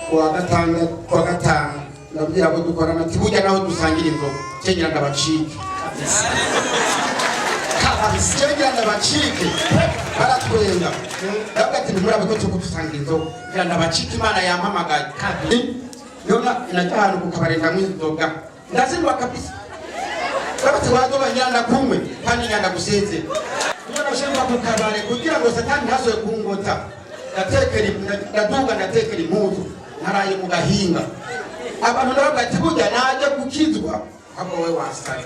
kuwa gatanu ndabwira ko dukorana ati burya naho dusangira inzoga cyengira ndabacike cyengira ndabacike baratwenda ndavuga ati ntimurabe ko cyo dusangira inzoga ngira ndabacike Imana yampamagaye yona inajyana kukabarenda mw'inzoga ndazimba kabisa babati wadoba nyanda kumwe kandi nyanda gusenze niyo nashemba kukabare kugira ngo satani ntasoye kungota ndatekera impuzu naraye mu gahinga abantu ndavuga ati burya naje gukizwa ahubwo we wasara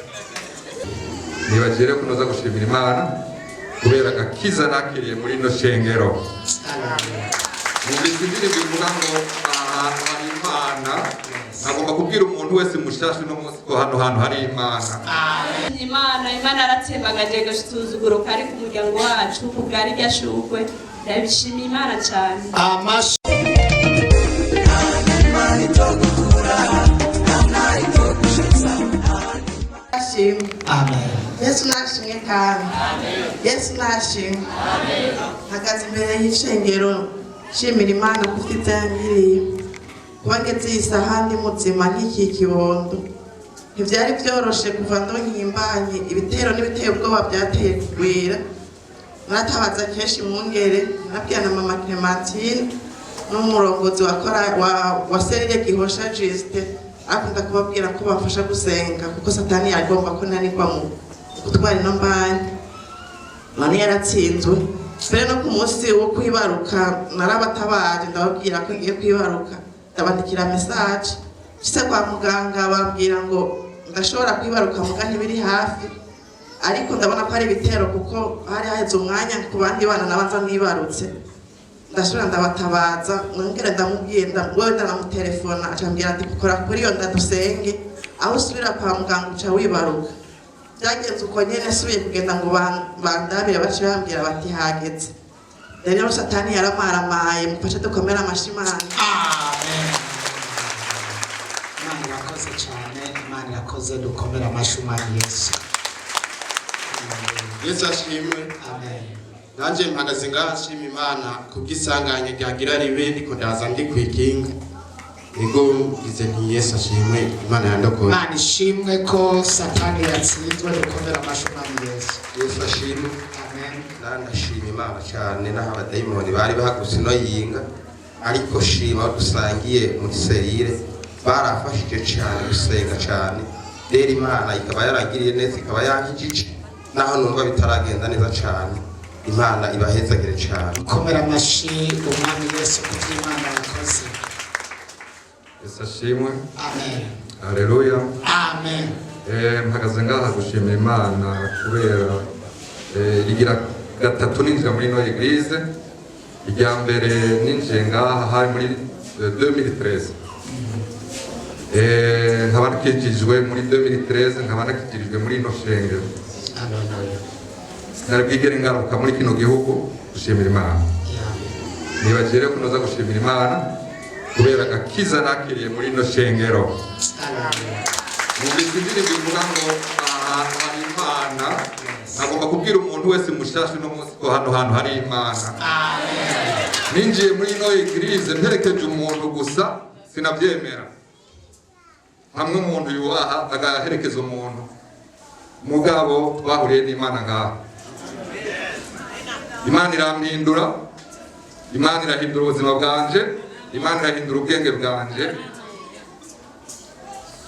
nibagire kunoza gushimira Imana kubera gakiza nakiriye muri no shengero mu bizindire bivuga ngo hari Imana agomba kubwira umuntu wese mushashe no munsi ko hano hantu hari Imana Imana aratsembagaje gashituzuguro kari ku muryango wacu kubwari ryashukwe ndabishimiye Imana cyane Amen. Yesu nashimwe kandi. Amen. Yesu nashimwe. Amen. Hagaze imbere y'ishengero shimira Imana kufitangiriye. Wageze isahani muzima nk'iki kibondo. Ntivyari byoroshe kuva ndonyimbanye ibitero n'ibiteye ubwoba byateye kugwira. Naratabaza kenshi mungere nabwiye na mama Clementine n'umurongozi wa Serire Gihosha Juste akunda kubabwira ko bafasha gusenga kuko satani yagomba ko nanirwa mu gutwara ino mbanye none yaratsinzwe mbere no ku munsi wo kwibaruka narabatabaje ndababwira ko ngiye kwibaruka ndabandikira message kise kwa muganga bambwira ngo ndashobora kwibaruka mugani biri hafi ariko ndabona ko ari bitero kuko hari haheze umwanya ku bandi bana nabanza nibarutse ndashobora ndabatabaza nongere ndamubwiye wewe ndanamutelefona acambwira ati gukora kuri iyo ndadusenge aho usubira kwa muganga uca wibaruka byagenze uko nyene subiye kugenda ngo bandabire bace bambwira bati hageze rero satani yaramaramaye mufashe dukomera amashimana amen. Imana irakoze cyane Imana irakoze dukomera amashimana Yesu ashimwe amen. Nanje mpagaze ngashima Imana kubwisanganye ryagira ribe ndiko ndaza ndi kwikinga ego ize nti Yesu ashimwe Imana yandokoye Imana ishimwe ko satani yatsinzwe dukomera amashimana Yesu ashimwe amen. Ndashima Imana cyane naho abadayimoni bari bahaguse no yinga ariko shima dusangiye muri serire barafashije cyane gusenga cyane rero Imana ikaba yaragiriye neza ikaba yankijije naho numva bitaragenda neza cyane Imana ibahezagire cyane komera amashi umwami Yesu kuko Imana yakoze Yesu ashimwe amen. Haleluya amen. Mpagaze ngaha gushimira Imana kubera igira gatatu ninjira muri no eglise ijya mbere ninjiye ngaha hari muri 2013 nkaba nakijijwe muri 2013 nkaba nakijijwe muri no shengero narabwigere ngaruka muri kino gihugu gushimira Imana nibagire kunoza gushimira Imana kubera gakiza nakiriye muri no shengero mu bizindire bivuga ngo hari Imana agomba kubwira umuntu wese mushashe no munsi ko hano hantu hari Imana ninjiye muri no eglise nterekeje umuntu gusa sinabyemera hamwe umuntu yubaha agaherekeza umuntu mugabo twahuriye n'Imana ngaha Imana irampindura Imana irahindura ubuzima bwanje Imana irahindura ubwenge bwanje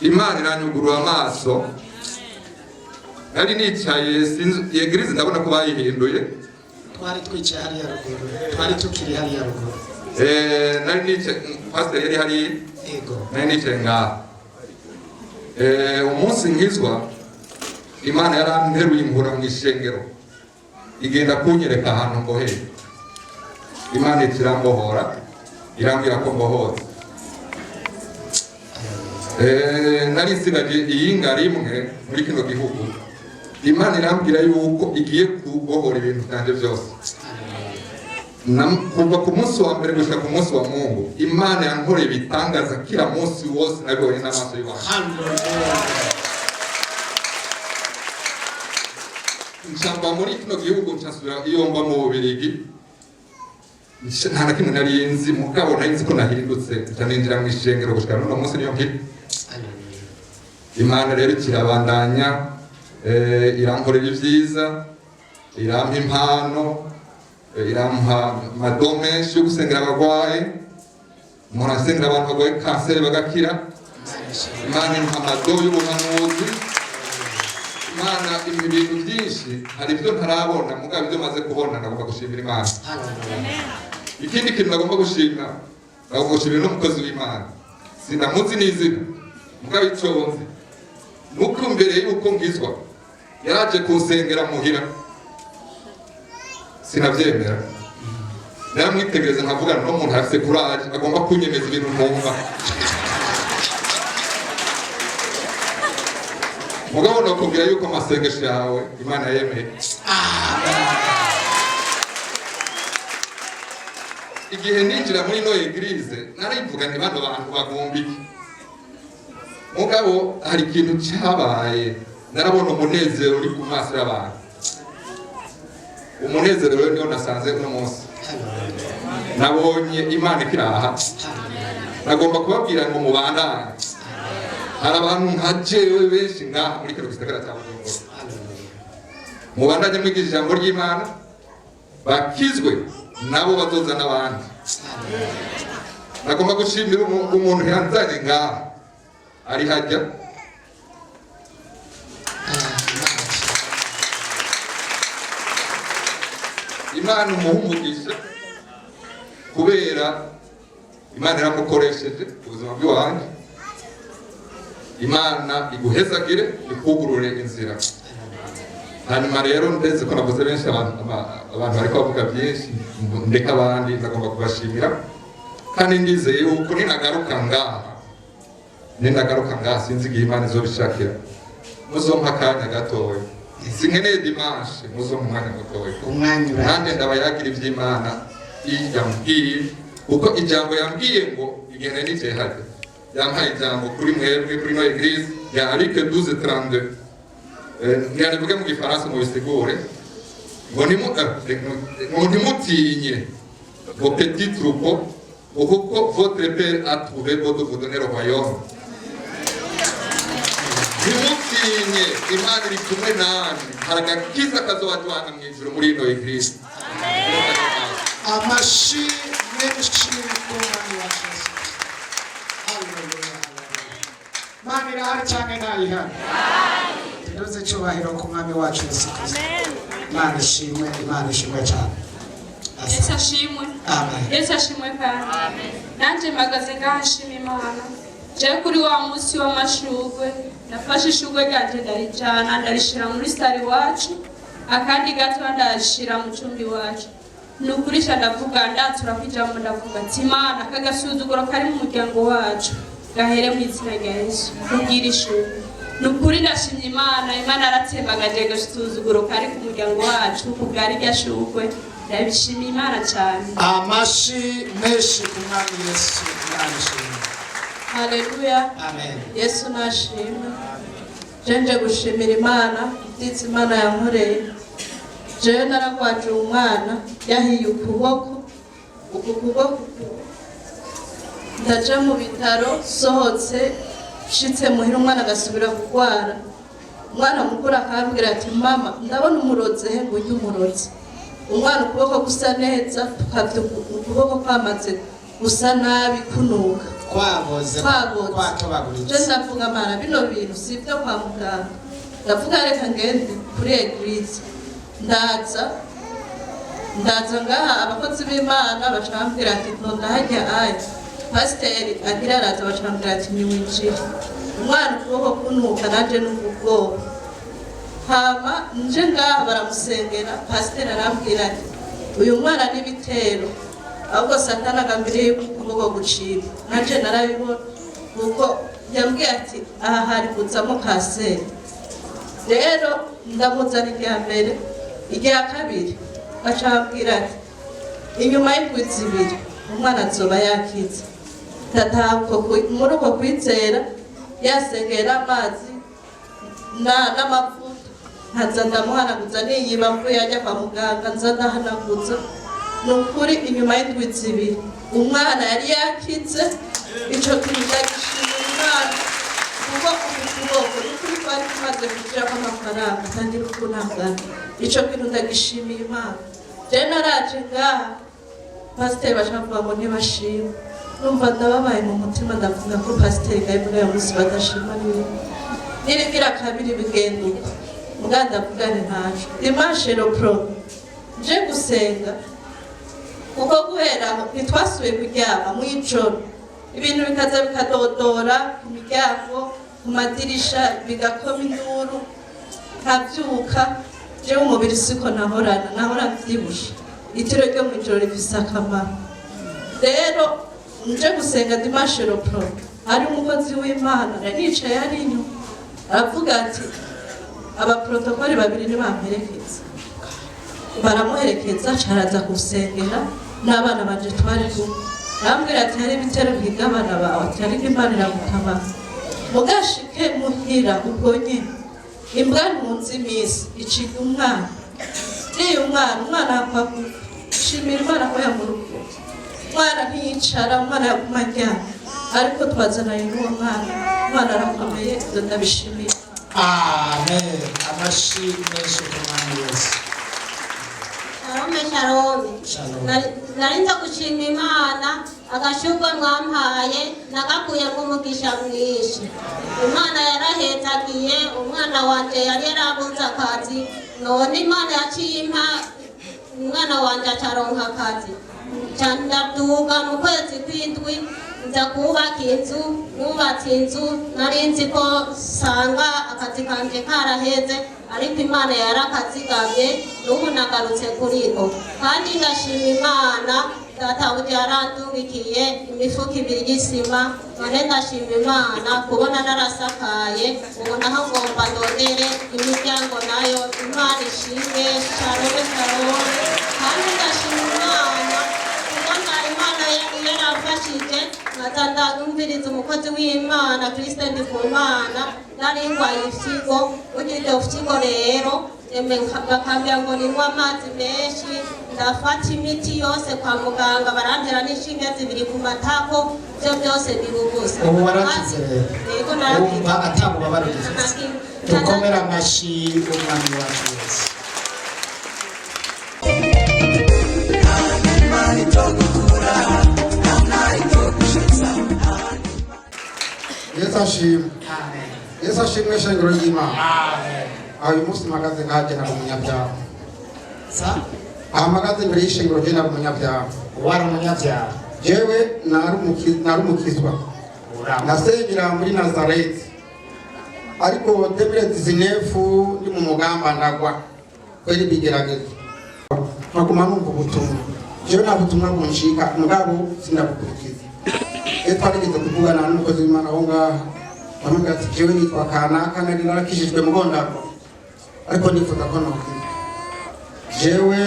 Imana iranyugurura amaso nari nicaye sinzi eglise ndabona ko bayihinduye twari twicaye hari ya ruguru twari tukiri hari ya ruguru nari nicaye pastor yari hari ego nari nicaye ngaha umunsi nkizwa Imana yaranteruye inkura mu ishengero igenda kunyereka ahantu mboheye Imana ikirambohora irambwira ko mbohora nari nsigaje iyinga rimwe muri kino gihugu Imana irambwira yuko igiye kubohora ibintu byanje byose kuva ku munsi wa mbere gushika ku munsi wa Mungu Imana yankoreye ibitangaza kila munsi wose nabibonye n'amaso y'Imana nsamba muri kino gihugu nsasubira iyo mba mu Bubiligi nta na kimwe nari nzi mugabo nari nzi ko nahindutse ncaninjira mu ishengero gushika n'uno munsi niyo nkiri Imana rero kirabandanya irankorera ibyiza irampa impano irampa amado menshi yo gusengera abagwaye umuntu asengera abantu barwaye kanseri bagakira Imana impa amado y'ubuhanuzi Imana impa ibintu byinshi hari ibyo ntarabona mugabo ibyo maze kubona nagomba gushimira Imana ikindi kintu nagomba gushimira n'umukozi w'Imana sinamuzi n'izina mugabo icyo nzi nuko mbere yuko ngizwa yaraje kunsengera muhira sinabyemera naramwitegereza nkavugana n'umuntu afite kuraje agomba kunyemeza ibintu ntumva mugabo nakubwira yuko amasengesho yawe Imana yemeye igihe ninjira muri no eglise narivuga nti bano bantu bagumbike mugabo hari ikintu cyabaye narabona umunezero uri ku maso y'abantu umunezero rero niyo nasanze uno munsi nabonye Imana ikiraha nagomba kubabwira ngo mubandanye hari abantu nka jewe benshi ngaha muri kino gisagara cya Bujumbura mubandanye mwigisha ijambo ry'Imana bakizwe nabo bazoza n'abandi nagomba gushimira umuntu yanzanye ngaha ari hajya Imana umuhumugisha kubera Imana iramukoresheje ubuzima bw'iwanjye Imana iguhezagire ikugurure inzira hanyuma rero ndetse ko navuze benshi abantu bariko bavuga byinshi ndeka abandi nagomba kubashimira kandi ndizeye yuko ninagaruka ngaha sinzi igihe Imana izobishakira muzompa akanya gatoya sinkeneye Dimanche muzompa umwanya mutoya kandi ndabayagira iby'Imana yambwiye kuko ijambo yambwiye ngo igihe n'igihe hajya yampaye ijambo kuri mwebwe kuri no eglise ya Luc 12:32 ntiyavuge mu gifaransa mu bisigure ngo ntimutinye vos petits troupeaux kuko votre père a trouvé de vous donner le royaume ntimutinye Imana iri kumwe nanjye hari agakiza kazobajyana mu ijuru muri ino eglise amashi menshi y'umwami wacu Imana irahari cyane ntayihari tuduze icyubahiro ku mwami wacu Yesu Kristo Imana ishimwe cyane Yesu ashimwe Yesu ashimwe kandi nanjye mpagaze ngaha nshima Imana jewe kuri wa munsi w'amashurwe nafashe ishurwe ryanjye ndarijana ndarishira muri sitari wacu akandi gato ndarishira mu cumbi wacu nukurisha ndavuga ndatura kwijambo ndavuga ati Imana akagasuzuguro kari mu muryango wacu gahere mu izina rya Yesu kugira ishuri nukuri ndashimye Imana aratsembagaje gasuzuguro kari ku muryango wacu kubwari ryashurwe ndabishimiye Imana cyane amashi menshi ku mwami Yesu arashimye haleluya amen Yesu nashimwe jenje gushimira Imana nditse Imana yankoreye jewe naragwaje umwana yahiye ukuboko ndaja mu bitaro sohotse shitse muhira umwana agasubira kugwara umwana mukuru akambwira ati mama ndabona umuroze he ngo umuroze umwana ukuboko gusa neza tukavye ukuboko kwamaze gusa nabi kunuka kwaboze je ndavuga Mana bino bintu sivyo kwa muganga ndavuga reka ngende kuri eglise ndaza ngaha abakozi b'Imana bacambwira ati ndahajya aya pasiteri agira araza bacambwira ati niwinjire umwana ukuboko kunuka nanje n'ubwoba hama nje ngaha baramusengera pasiteri arambwira ati uyu mwana n'ibitero ahubwo satani agambiriye ukuboko gucika nanje narabibona kuko yambwiye ati aha hari kuzamo kanseri rero ndamuzana irya mbere irya kabiri bacambwira ati inyuma y'indwi zibiri umwana azoba yakize muri uko kwizera yasengera amazi n'amavuta nkaza ndamuhanaguza niyiba mvuye ajya kwa muganga nza ndahanaguza nukuri inyuma y'indwi zibiri umwana yari yakize ico kintu ndagishimira Imana kuko ukuboko nukuri twari tumaze kugira amafaranga kandi ukunangana ico kintu ndagishimira Imana je naraje ngaha pasiteri bashavuga ngo ntibashima numva ndababaye mu mutima ndavuga ko pasiteri gaibwa ya musi badashima nirigira kabiri bigenduka muganda vugane ntacu Dimanche pro nje gusenga kuko guhera ntitwasubiye kuryama mu ijoro ibintu bikaza bikadodora ku miryango ku madirisha bigakoma induru nkabyuka jewe umubiri siko nahora mvyibushe itiro ryo mu ijoro rifise akamaro rero nje gusenga Dimanche pro ari umukozi w'Imana nicaye ari inyuma aravuga ati abaprotokoli babiri ntibamperekeza baramuherekeza caraza gusengera n'abana banje twari kumwe arambwira ati hari ibitero biga abana bawe ati ariko Imana iragutabara mugashike muhira ubwo nyene imbwa ntunze imisi iciga umwana niyo umwana akwaguka shimira Imana ko yamuruko umwana ntiyicara umwana yaguma aryama ariko twazanaye n'uwo umwana arakomeye ibyo ndabishimiye. Amen. Amashimwe y'Imana yose. Shalom. Narinza gushima Imana agashurwe mwampaye nagakuye mu mugisha mwinshi. Imana yarahezagiye umwana wanje yari yarabuze akazi none Imana yaciye impa umwana wanje ataronka akazi. Ndaduga mu kwezi kw'indwi nza kubaka inzu nubatse inzu narinzi ko sanga akazi kanje karaheze ariko Imana yarakazigamye n'ubu nagarutse kuriko kandi ndashima Imana data yarandubikiye imifuka 2 y'isima none ndashima Imana kubona narasakaye ubu naho ngomba ndondere imiryango nayo Imana ishimwe shalom kandi ndashima Imana Imana yarafashije natanda numviriza umukozi w'Imana Kristo Ndikumana naringwaye ifyigo ugire ufyigo rero bakambira ngo ninywa amazi menshi ndafata imiti yose kwa muganga barantera n'ishinge 2 ku matako byo byose birugusa ubu warakize yego narakize atamuba barugize dukomera amashi umwami wacu Yesu. Yesu ashimwe. Amen. Yesu ashimwe shengero y'Imana. Amen. Uyu munsi magaze ngaje na umunyabyaha. Sa Amagaze imbere y'ishengero je na umunyabyaha. wari umunyabyaha. Jewe nari umukizwa. Nasengera muri Nazareth. Ariko 2019 ndi mu mugamba ndagwa. Kweli bigerageza. Nakuma numva ubutumwa. Jewe nta butumwa bunshika mugabo sindabukurikiza. Twarigeze kuvugana n'umukozi w'Imana aho ngaha bamubwira ati jewe nitwa kanaka nari narakishijwe mu gondako ariko nifuza ko nokwiza jewe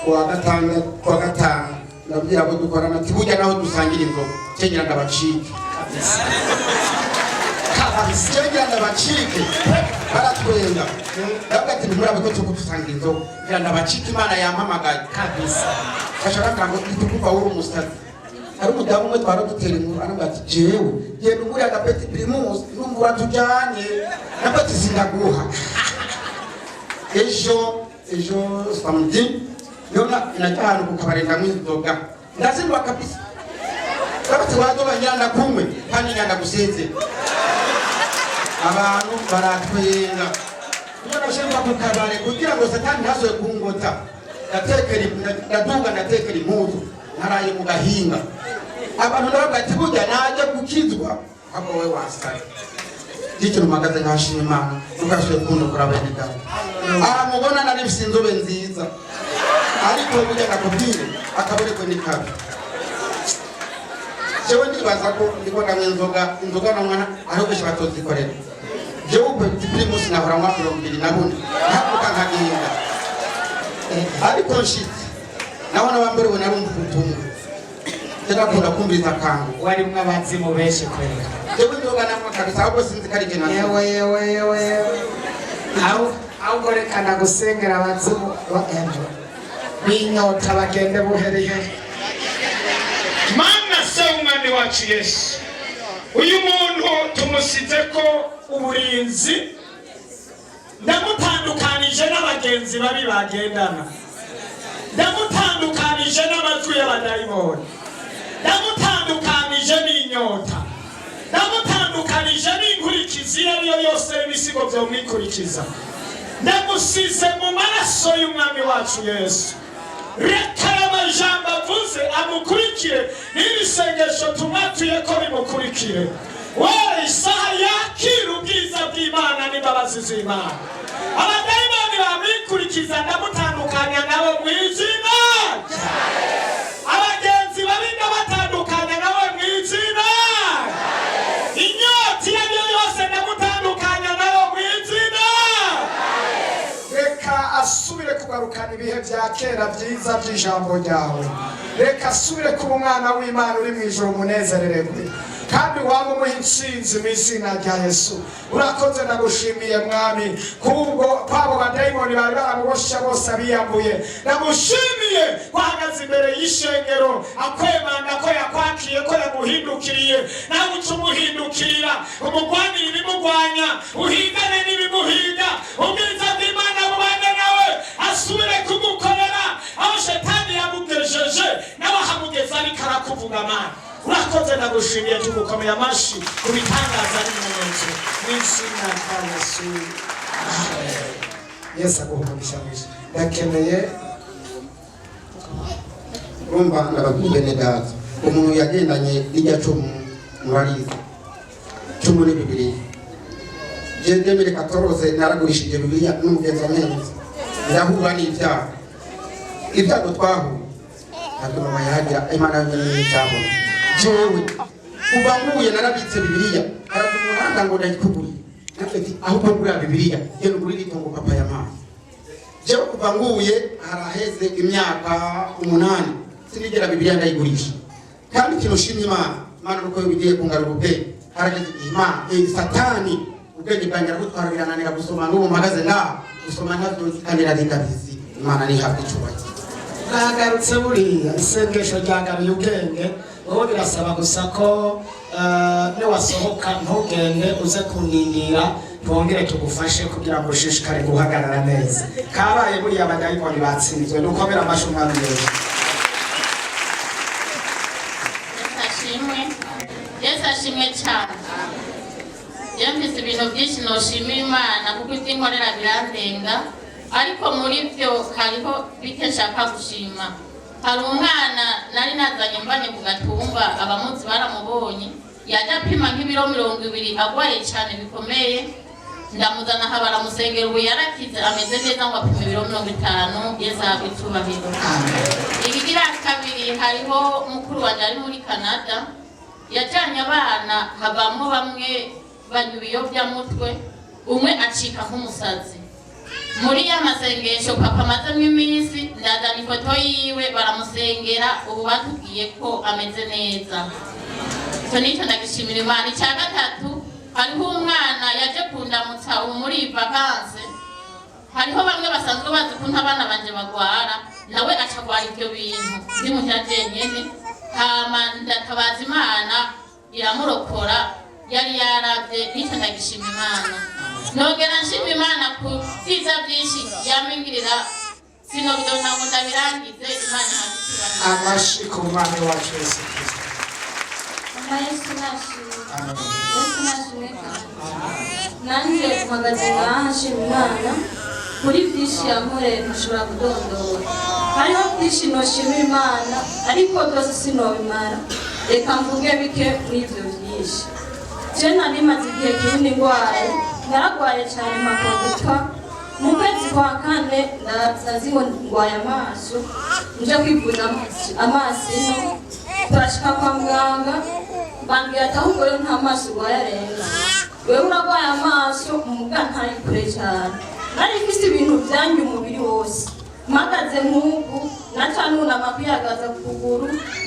kuwa gatanu ndabwira abo dukorana ati burya naho dusangira inzoga cengera ndabacike cengera ndabacike baratwenga ndavuga ati ntimurabe ko tuko dusangira inzoga ngira ndabacike Imana yampamagaye kabisa bashaka kango itukuva uri umusazi ari umudamu umwe twara dutera inkuru aravuga ati jewe genda ugure agapeti primus numva tujyanye nabati sindaguha ejo samedi yona inajyana ku kabari ndamwizoga ndazindwa kabisa kabati wadoba nyanda kumwe kandi nyanda gusenze abantu baratwenga niyo nashimba ku kabari kugira ngo satani ntazoye kungota ndatekera impuzu naraye mu gahinga abantu nabagati burya naje gukizwa abo we wasare dicyo numagaze nkashima Imana ukashoye kundukura abanyika mubona nari bifise inzobe nziza ariko burya nakubwire akabureko ni kabi jewe ndibaza ko ndiko ndanywa inzoga na mwana aho benshi batozikorera jewe petit primus nahora mwa 20 nabone ntakuka nkaginga ariko nshitse nabona bamberewe narumva ubutumwa ndakunda kumviriza kangu wari mwabazimu benshi kwera. jewe ndoga namwe kabisa ahubwo sinzi kari je na yewe au gorekana gusengera abazimu wa enjo w'inyota bagende buherehere. Mana se umwami wacu Yesu, uyu muntu tumusize ko uburinzi, ndamutandukanije n'abagenzi babi bagendana, ndamutandukanije n'amajwi y'abadayimoni, ndamutandukanije n'inyota, ndamutandukanije n'inkurikizi iyo ariyo yose y'ibisigo vyomwikurikiza, ndamusize mu maraso y'umwami wacu Yesu. Reka amajambo avuze amukurikire, n'ibisengesho tumwatuye ko bimukurikire. Wowe isaha yakira ubwiza bw'Imana n'imbabazi z'Imana. Abadayimoni bamwikurikiza ndamutandukanya nabo mu izina. Abagenzi babi ndabatandukanya nabo mu izina. Inyota iyo ariyo yose ndamutandukanya nabo mu izina. Reka asubire kugarukana ibihe vya kera vyiza vy'ijambo ryawe. Reka asubire kuba umwana w'Imana uri mw'ijuru munezerererwe, kandi waba umuha intsinzi mu izina rya Yesu. Urakoze ndagushimiye mwami kubwo kwabo badayimoni bari baramubosha bose abiyambuye. Ndagushimiye kwahagaze imbere y'ishengero akwemanga ko yakwakiye, ko yamuhindukiriye. Nawe uca umuhindukirira, umugwanira ibimugwanya, uhingane n'ibimuhinga. Ubwiza bw'Imana bubane nawe, asubire kugukorera aho shetani yamugejeje, nawe ahamugeza ariko arakuvuga Mana. Urakoze ndagushimiye, tugukomeye amashi kubitangaza n'ibimenyetso n'izina rya Yesu. Yesu aguhumurisha mwisha. Ndakeneye urumva ndababwiye neza umuntu yagendanye n'ijya cumu murariza cumu ni Bibiliya. Je 2014 naragurishije Bibiliya n'umugenzi w'amenzi, ndahura n'ibyaha. Ibyago twahuye ntabwo mama yahagira Imana y'icyaha. Jewe kuva nguye narabitse Bibiliya, aratumuranga ngo ndayikugurire. Nafite aho kugura Bibiliya yeno gurira itongo papa ya mama. Jewe kuva nguye haraheze imyaka 8 sinigera Bibiliya ndayigurisha. Kandi kino shimye Imana nuko bigiye kungarura ubwenge. Harageze Imana satani ubwenge bwanjye gutwarira gusoma n'ubu mpagaze ngaha gusoma navyo zikanira rindabizi. Imana ni hafi cyubahiro. Nagarutse buriya isengesho ryagaruye ubwenge. Wowe birasaba gusa ko niwasohoka ntugende uze kunindira, twongere tugufashe kugira ngo ushishikare guhagarara neza. Kabaye buriya abadayimoni batsinzwe, dukomera amashyi umwami Yesu. Yesu ashimwe cyane. Yamfise ibintu byinshi noshimira Imana kuko ibyo inkorera birandenga, ariko muri byo hariho bike nshaka gushima. Hari umwana nari nazanye mbanye ku gatumba, abamuzi baramubonye, yaje apima nk'ibiro 20 agwaye cyane bikomeye. Ndamuzana aha baramusengera, ubu yarakize ameze neza ngo apime ibiro 50. Yesu ahabwe icyubahiro. Ikigira kabiri, hariho mukuru wanjye ari muri Canada, yajyanye abana habamo bamwe banywa ibiyobyamutwe, umwe acika nk'umusazi. Muri ya masengesho papa amazemo iminsi, ndazana ifoto yiwe baramusengera, ubu batubwiye ko ameze neza. Icyo nicyo ndagishimira Imana. Icya gatatu, hariho umwana yaje kundamutsa ubu muri vakanse. Hariho bamwe basanzwe bazi ko abana banje bagwara, nawe acagwara ibyo bintu ndi muhira jenyene. Hama ndatabaza Imana iramurokora, yari yaravye. Nicyo ndagishimira Imana. Nogera nshima Imana ku byiza byinshi yamingirira, sinobyo ntabwo ndabirangize. Imana ihagitira amashi ku mwami wacu Yesu Kristo. Yesu nashimwe. Yesu nashimwe kandi nanjye mpagaze ngaha nshima Imana muri byinshi yankoreye ntashobora kudondora. Hariho byinshi noshimira Imana ariko byose sinobimara, reka mvuge bike muri ibyo byinshi. Je nari maze igihe kinini ndwaye, naragwaye cyane mpaka gupfa. Mu kwezi kwa kane ndazi ngo ndwaye amaso, nje kwivuza amaso ino, turashika kwa muganga bambwira ati ahubwo rero nta maso urwaye arenga, wewe uragwaye amaso umuga ntari kure cyane. Nari mfise ibintu byanjye umubiri wose, mpagaze nk'uku naca nunama kwihagaza ku kuguru,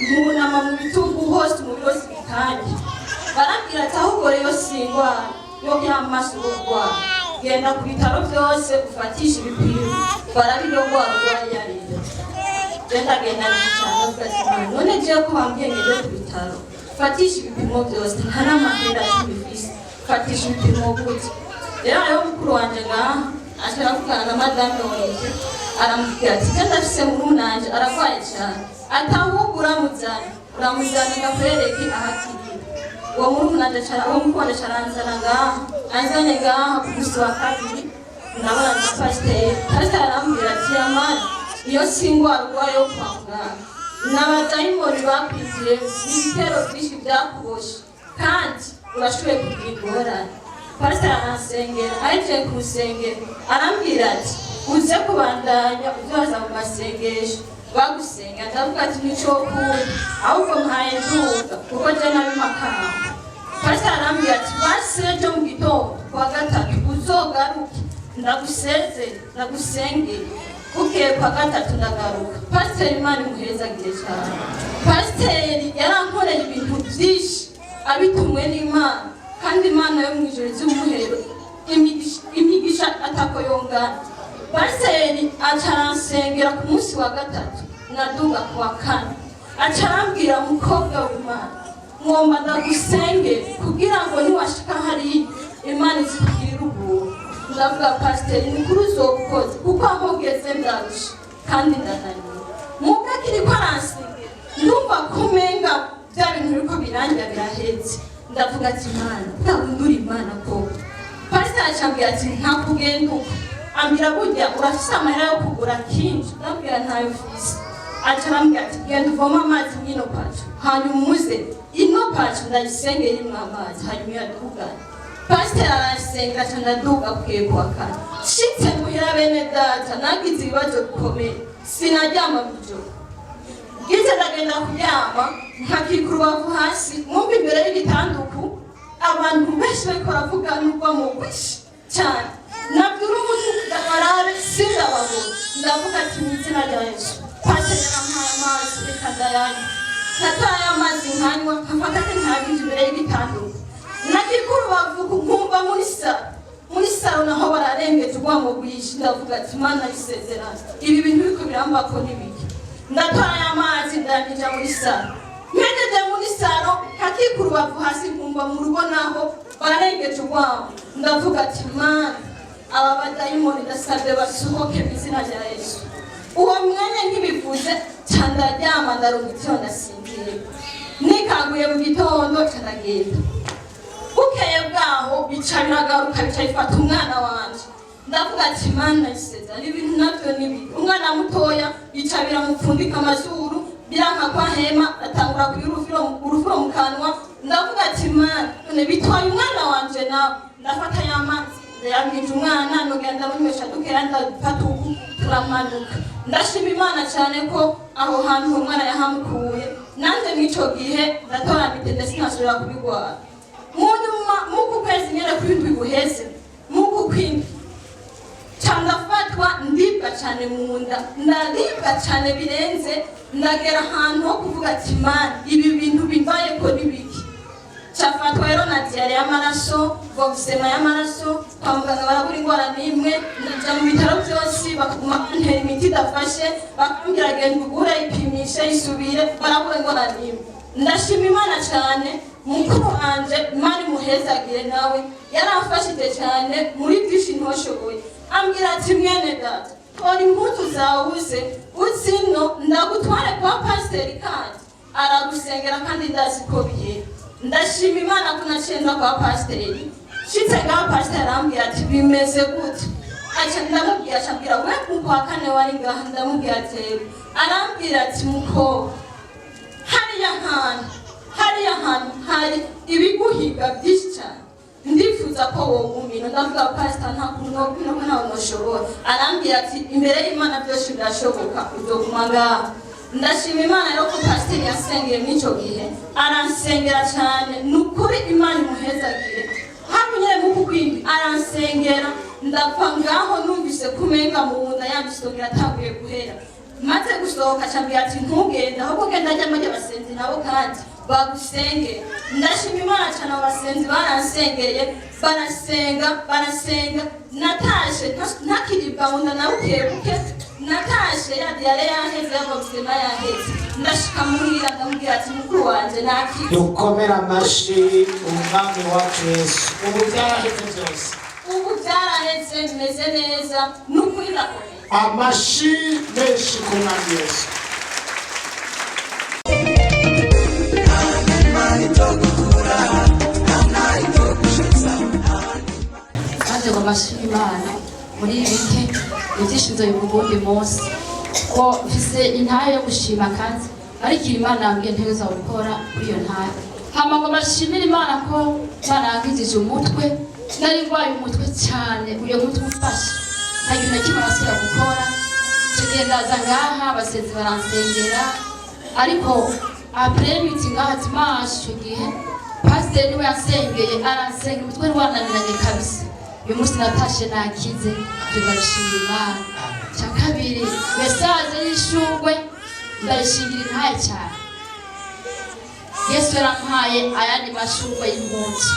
nunama mu bitugu hose, umubiri wose bikanje. Barambwira ati ahubwo rero singwara yo by'amaso urwaye, genda ku bitaro byose ufatisha ibipimo barabirogwara urwaye yariyo. ndagenda cyane ugasanga none je ko bambwiye ngende ku bitaro fatisha ibipimo byose nta n'amahera y'ibifisi fatisha ibipimo gute rero ayo mukuru wanje ngaha ashaka kuvugana na madame wanje aramubwira ati je ndafise murunanje aragwaye cyane atahubwo uramuzana ngakwereke ahakirira uwo murunanje uwo mukuru caranzana ngaha anzanye ngaha ku musi wa kabiri nabona na pasiteri arambwira ati yamara iyo singwara urwaye yo kwa muganga n'abadayimoni bakwiziye n'ibitero byinshi byakuboshe kandi urashoboye kugira ingorane pasiteri aransengera ahejeje kumusengera arambwira ati uze kubandanya uzaza mu masengesho bagusenga ndavuga ati nico kundi ahubwo mpaye nduga kuko je nabimakamba pasiteri arambwira ati basi ejo mu gitondo kwa gatatu uzogaruke ndagusengera bukeye kwa gatatu ndagaruka pasiteri imana imuhezagire cyane pasiteri yarankoreye ibintu byinshi abitumwe n'imana kandi imana yo mu ijoro z'umuhero imigisha atako yongana pasiteri acaransengera ku munsi wa gatatu naduga ku wa kane acarambwira umukobwa w'imana ngomba ndagusengere kugira ngo niwashika hariya imana izikugirire ubuntu ndavuga pasiteri mukuru uzobukoze kuko aho ugeze ndarusha kandi ndananiwe mubwo akiriko aransengera ndumva kumenga bya bintu biriko birangira birahetse ndavuga ati imana ndabundura imana koko pasiteri acambwira ati ntakugenda uko ambwira burya urafise amahera yo kugura kinji ndabwira ntayo mfise acarambwira ati genda uvoma amazi mw'ino paco hanyuma umuze ino paco ndayisengera imwe amazi hanyuma uyadugane pasiteri arasengera cyane ndaduga bukeye kuwa kane nshitse muhira bene data nagize ibibazo bikomeye sinaryama mwijoro bwize ndagenda kuryama nkakika urubavu hasi mwumva imbere y'igitanduku abantu benshi bariko baravuga n'urwamo rwinshi cyane nabwira umuntu ndabarabe sindababona ndavuga ati mu izina rya yesu pasiteri arampaye amazi reka ndayanywa nataye amazi nkanywa nkafata ati ntabije imbere y'igitanduku nakikuru bavuga nkumva muri saro naho bararengeje urwamo rwinshi ndavuga ati mana isezerano ibi bintu biriko birambako n'ibiki ndataye amazi ndangija muri saro mpejeje muri saro nkakikuru bavu hasi nkumva mu rugo naho bararengeje urwamo ndavuga ati mana aba badayimoni ndasabye basohoke mu izina rya yesu uwo mwanya nkibivuze ca ndaryama ndaronka ivyo ndasinzira nikaguye mu gitondo ca ndagenda bukeye bwaho bica biragaruka bica bifata umwana wanje ndavuga ati mana isezerano ibintu navyo n'ibiki umwana mutoya bica biramupfundika amazuru biranka kwa hema atangura kugira urufuro mu kanwa ndavuga ati mana none bitwaye umwana wanje nawe ndafata y'amazi ndayabwije umwana nogenda munywesha dukera ndafata uku turamanuka ndashima imana cyane ko aho hantu uwo mwana yahamukuye nanjye mw'ico gihe ndatora mitende sinasubira kubigwara munyuma muku kwezi nyene kwindwi guheze muku kwindwi candafatwa ndibwa cane munda ndaribwa cane birenze ndagera ahantu ho kuvuga ati mana ibi bintu bimbayeko n'ibiki cafatwa rero na diyare y'amaraso gusema y'amaraso kwa muganga barabura ingwara n'imwe ndaja mu bitaro byose bakaguma bantera imiti idafashe bakambwira genda ugure ipimishe isubire barabura ingwara n'imwe ndashima imana cyane mukuru wanje imana imuhezagire nawe yaramfashije cyane muri byinshi ntoshoboye ambwira ati mwene data tora impuzu zawuze uzino ndagutware kwa pasiteri kandi aragusengera kandi ndazi ko bihera ndashima imana ko nacenda kwa pasiteri shitse ngaho pasiteri arambwira ati bimeze gute aca ndamubwira acambwira we kwa kane wari ngaha ndamubwira ati arambwira ati mukobwa hariya hantu hari ibiguhiga byinshi cyane ndifuza ko wowe umino ndavuga pasiteri nta kuntu nobwino ko ntawe noshobora arambwira ati imbere y'imana byose birashoboka uzoguma ngaha ndashima imana rero ko pasiteri yasengeye mw'ico gihe aransengera cyane nukuri imana imuhezagire hano nyine muku kwindi aransengera ndapfa ngaho numvise kumenga mu nda yandisongera atanguye guhera maze gusohoka cambwira ati ntugende ahubwo genda ajya majya abasenzi nabo kandi bagusengera ndashima imana cyane abasenzi baransengeye barasenga natashe ntakiribwa mu nda na bukebuke natashe ya diare yaheze y'amabuzima yaheze ndashika muhira ndamubwira ati mukuru wanje nakiri dukomera amashi umwami wacu Yesu ubu byaraheze byose ubu byaraheze bimeze neza n'ukuri ndakomeye amashi menshi ku mwami Yesu kandi ngo amashuri Imana muri bike ibyishinzo y'ubundi munsi ko mfise intahe yo gushima kandi ariko Imana yambwiye ntegeza gukora kuri iyo ntahe hama ngo bashimire Imana ko Imana yankijije umutwe nari ndwaye umutwe cyane uyo mutwe ufashe nta kintu na kimwe nasubira gukora tugendaza ngaha abasenzi baransengera ariko après meeting ngaha Dimanche icyo gihe pasiteri niwe yasengeye aransengera umutwe wananiranye kabisa uyu munsi natashe nakize ndabishimira Imana cya kabiri mesaje y'ishugwe ndayishingira intaye cyane Yesu yarampaye ayandi mashugwe y'impunzi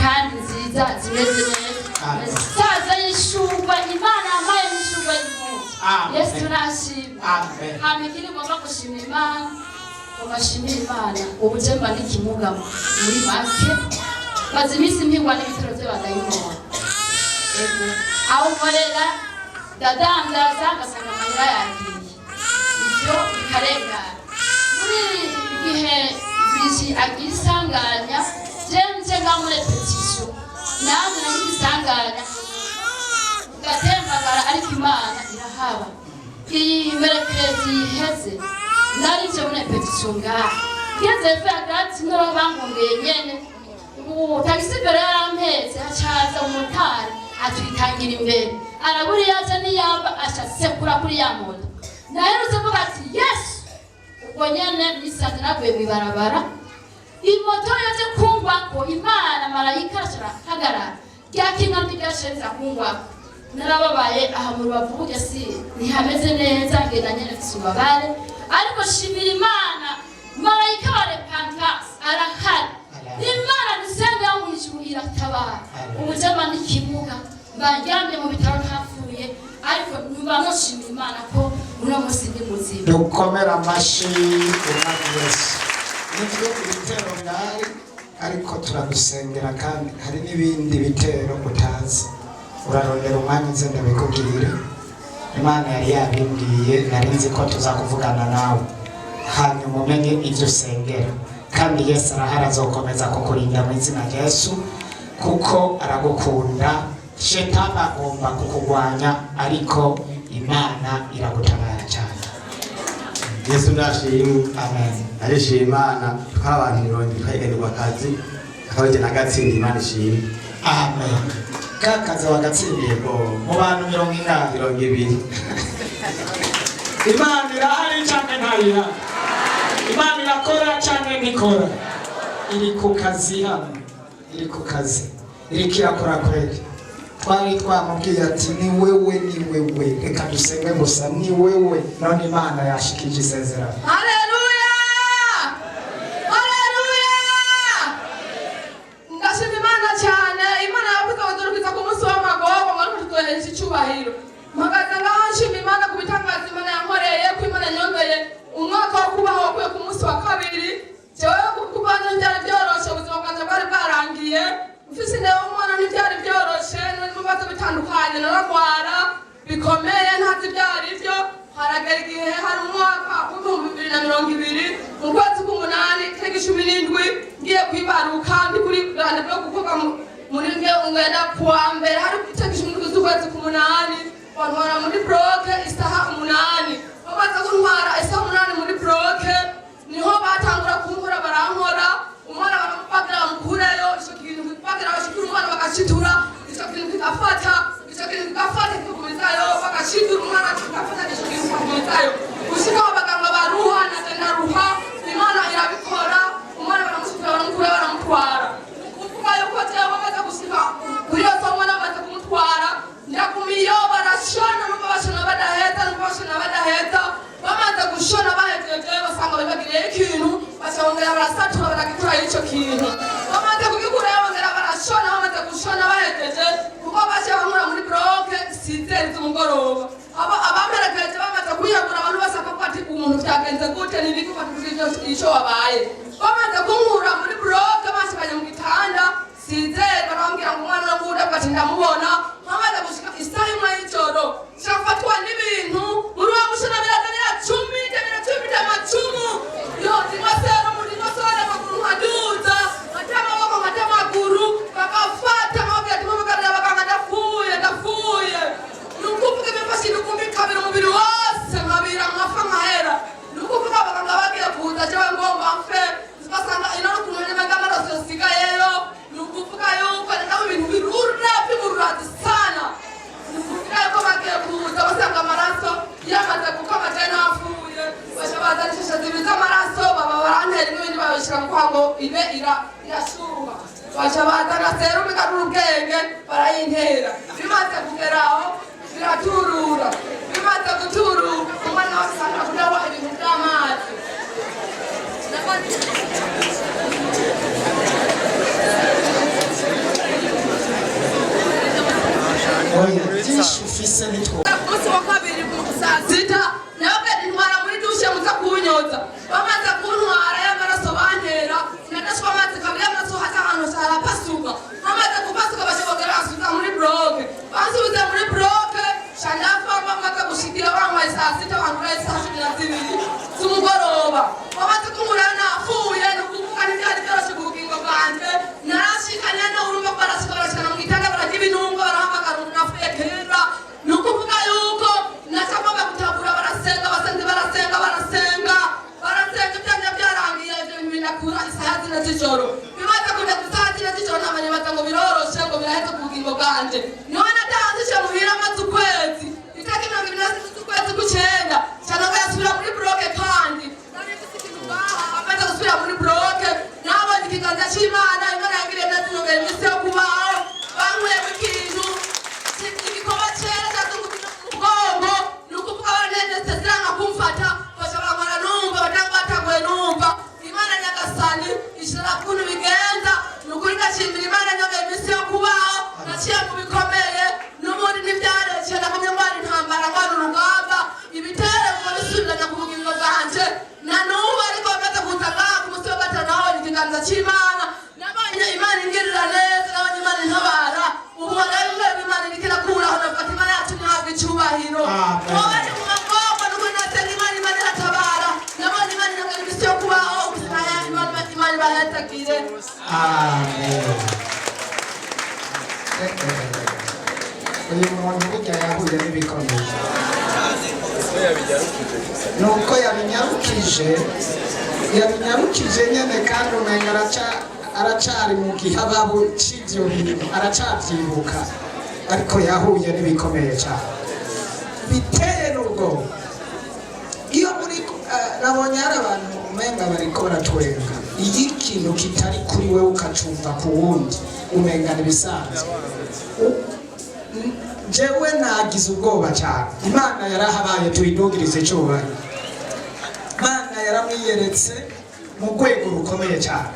kandi nziza zimeze neza mesaje y'ishugwe Imana yampaye n'ishugwe y'impunzi Yesu turashima hama ikindi ngomba gushimira Imana ugashimira Imana ubu je mba n'ikimuga muri make maze iminsi mpingwa n'ibitaro by'abadayimoni aho nkorera ndadandaza ngasanga amahera yagiye ibyo bikarengana muri igihe bisi agira isanganya jenje nga muri repetition nanjye nagize isanganya gatembagara ariko Imana irahaba iyi merekerezi iheze nari nje muri repetition ngaha ngeze hagati n'aho bangongeye nyene tagisi mbere yarampetse hacaza umutari atwitangira imbere arabura yaza niyamba ashasekura kuri ya moto naherutse mvuga ati yesu ubwo nyene nisanze naguye mw'ibarabara imoto yaje kungwako Imana marayika arahagarara ryakinga ntiryasheza kungwako narababaye aha mu rubavu burya si ntihameze neza ngenda nyene mfise ubabare ariko shimira Imana marayika wa repentance arahari Imana nisenga yo mwijuru iratabara ubujama n'ikimuga mbanjyamye mu bitaro ntapfuye ariko nyuma noshimira Imana ko uno munsi ndi muzima dukomera amashi umwami Yesu nibyo ibitero birahari ariko turagusengera kandi hari n'ibindi bitero utazi urarondera umwanya nze ndabikubwire Imana yari yabimbwiye nari nzi ko tuzakuvugana nawe hanyuma umenye ibyo usengera kandi Yesu arahari azokomeza kukurinda mu izina rya Yesu kuko aragukunda shetani agomba kukugwanya ariko Imana iragutabara cyane Yesu ndashimwe amen arishima Imana tukaba abantu 70 twayiganirwa akazi akabaje nagatsinda Imana ishimwe amen kakazi wagatsindiye mu bantu 20 Imana irahari cyane ntayira Imana irakora cyane nikora iri ku kazi hano iri ku kazi iri kirakora kweli twari twamubwiye ati ni wewe reka dusenge gusa ni wewe none Imana yashikije isezerano Haleluya! Haleluya! Ngashima Imana cyane Imana yavuze badurukiza ku munsi w'amagogo ngo tutoheje icyubahiro magaza ngashima Imana ku bitangaza Imana yankoreye ko Imana nyongeye umwaka wo kubaho kuye ku munsi wa kabiri jewe kubanza byari byoroshe ubuzima bwanjye bwari bwarangiye mfise nawe umwana ntibyari byoroshe n'ibibazo bitandukanye naragwara bikomeye ntazi byari byo haragera igihe hari umwaka w'2020 mu kwezi k'umunani itariki 17 ngiye kwibaruka ndi kuri rwanda bwo gukorwa muri ngenda kuwa mbere hari itariki 17 z'ukwezi k'umunani bantwara muri bloke isaha 8 bamaze kuntwara isaha 8 muri bloke niho batangura kunkora barankora umwana baramupagira bamukureyo icyo kintu bagira bashikira umwana bagacitura icyo kintu kigafata kikagumizayo bagacitura umwana kigafata icyo kintu kikagumizayo gushikaho abaganga baruha naruha Imana irabikora umwana baramushikira baramukura baramutwara kuvuga yuko jewe bamaze gushika kuri iyo somo bamaze kumutwara ndakumiyo barashona n'ubwo bashona badaheta bamaze gushona bahejeje basanga babagiriye ikintu bashongera barasatura baragikura icyo kintu bamaze kugikura bongera barashona bamaze gushona bahejeje kuko bashe bamura muri bloke 6 z'umugoroba abamerekeje bamaze kwiyagura abantu bose akavuga ati umuntu byagenze gute n'ibiki batubwira icyo wabaye bamaze kunkura muri bloke bashikanye mu gitanda sizere barambwira ngo umwana n'ubundi bati ndamubona bamaze gushika isaha imwe y'ijoro shafatwa n'ibintu muri wa mushana birazanira 10 amacumu yo ndimasero muri masore bakuru nkaduza matama bako matama guru bakafata mabya tumubagara bakanga ndafuye nukuvuga bifashe nukumbi kabiri umubiri wose nkabira nkafa nkahera nukuvuga bakanga bagiye kuza cyawe ngomba mfe basanga ino kunone magama rosigayeyo nukuvuga yuko nawe ibintu birura sana nukuvuga yuko bagiye kuza basanga amaraso yamaze gukama tena afuye bashabazanisha zibiza amaraso baba barantera n'ibindi babishira mu kwango ibe irashuha bashabazana serumu igarura ubwenge barayintera bimaze kugeraho biraturura bimaze guturuka umwana wese asanga kudawa ibintu by'amazi byinshi ufise nitwo umunsi wa kabiri saa sita nabwe ntwara muri dushe muza kunyotsa bamaze kuntwara y'amaraso bantera nadashwa amazi kabiri y'amaraso hata ahantu harapasuka bamaze kupasuka bashobora asubiza muri bloke basubiza muri bloke shandafa bamaze gushikira bambaye saa sita bantwara saa 12 z'umugoroba bamaze kunkura nafuye nukuvuga n'ibyari byoroshye ku bugingo bwanjye narashikanye n'urumva barashikana mu gitanda baragira ibinungo barahamagara nafuye kera nukuvuga yuko nasaba bakutabura barasenga byanya byarangiye ibyo binakura isaha zine z'ijoro bimaze kujya isaha zine z'ijoro nabanye baza ngo biroroshe ngo biraheze ku bugingo bwanjye niho natanzije muhira amaze ukwezi itariki 20 z'ukwezi kw'icyenda cyane ngo yasubira muri bloke kandi amaze gusubira muri bloke nabonye ikiganza cy'Imana Imana yagiriye nazinogera iminsi yo kubaho banyweye ikintu igikoba cyera cyatungukira mu bwongo nukuvuga abanenetse ziranga kumfata bashobora numva batangwatanguye numva Imana nyagasani ishira kuntu bigenza nukuri ndashimira Imana nyogera iminsi yo kubaho naciye mu bikomeye n'ubundi ntibyareke nakumye ngwara intambara ngwara urugamba ibitere ngo bisubirana ku bugingo bwanje na n'ubu ariko bamaze kuza ngaha ku munsi wa gatanu nabonye ikiganza cy'Imana nabonye Imana ingirira neza nabonye Imana intabara ubu rero Imana irikira kuraho nafata Imana yacu ntabwo icyubahiro wowe ni mu magogo nuko nasenga Imana iratabara nabonye Imana nyogera iminsi yo kubaho ubuzima Imana ibahetagire amen. Uyu muntu burya yahuye n'ibikomeye nuko yabinyarukije nyene kandi umenga aracari mu gihababu c'ivyo bintu aracavyibuka ariko yahuye n'ibikomeye cyane biteye n'ubwoba iyo muri nabonye hari abantu umenga bariko baratwenga iyo ikintu kitari kuri wewe ukacumva ku wundi umenga n'ibisanzwe jewe nagize ubwoba cyane Imana yarahabaye tuyidugirize cyubahiro Imana yaramwiyeretse mu rwego rukomeye cyane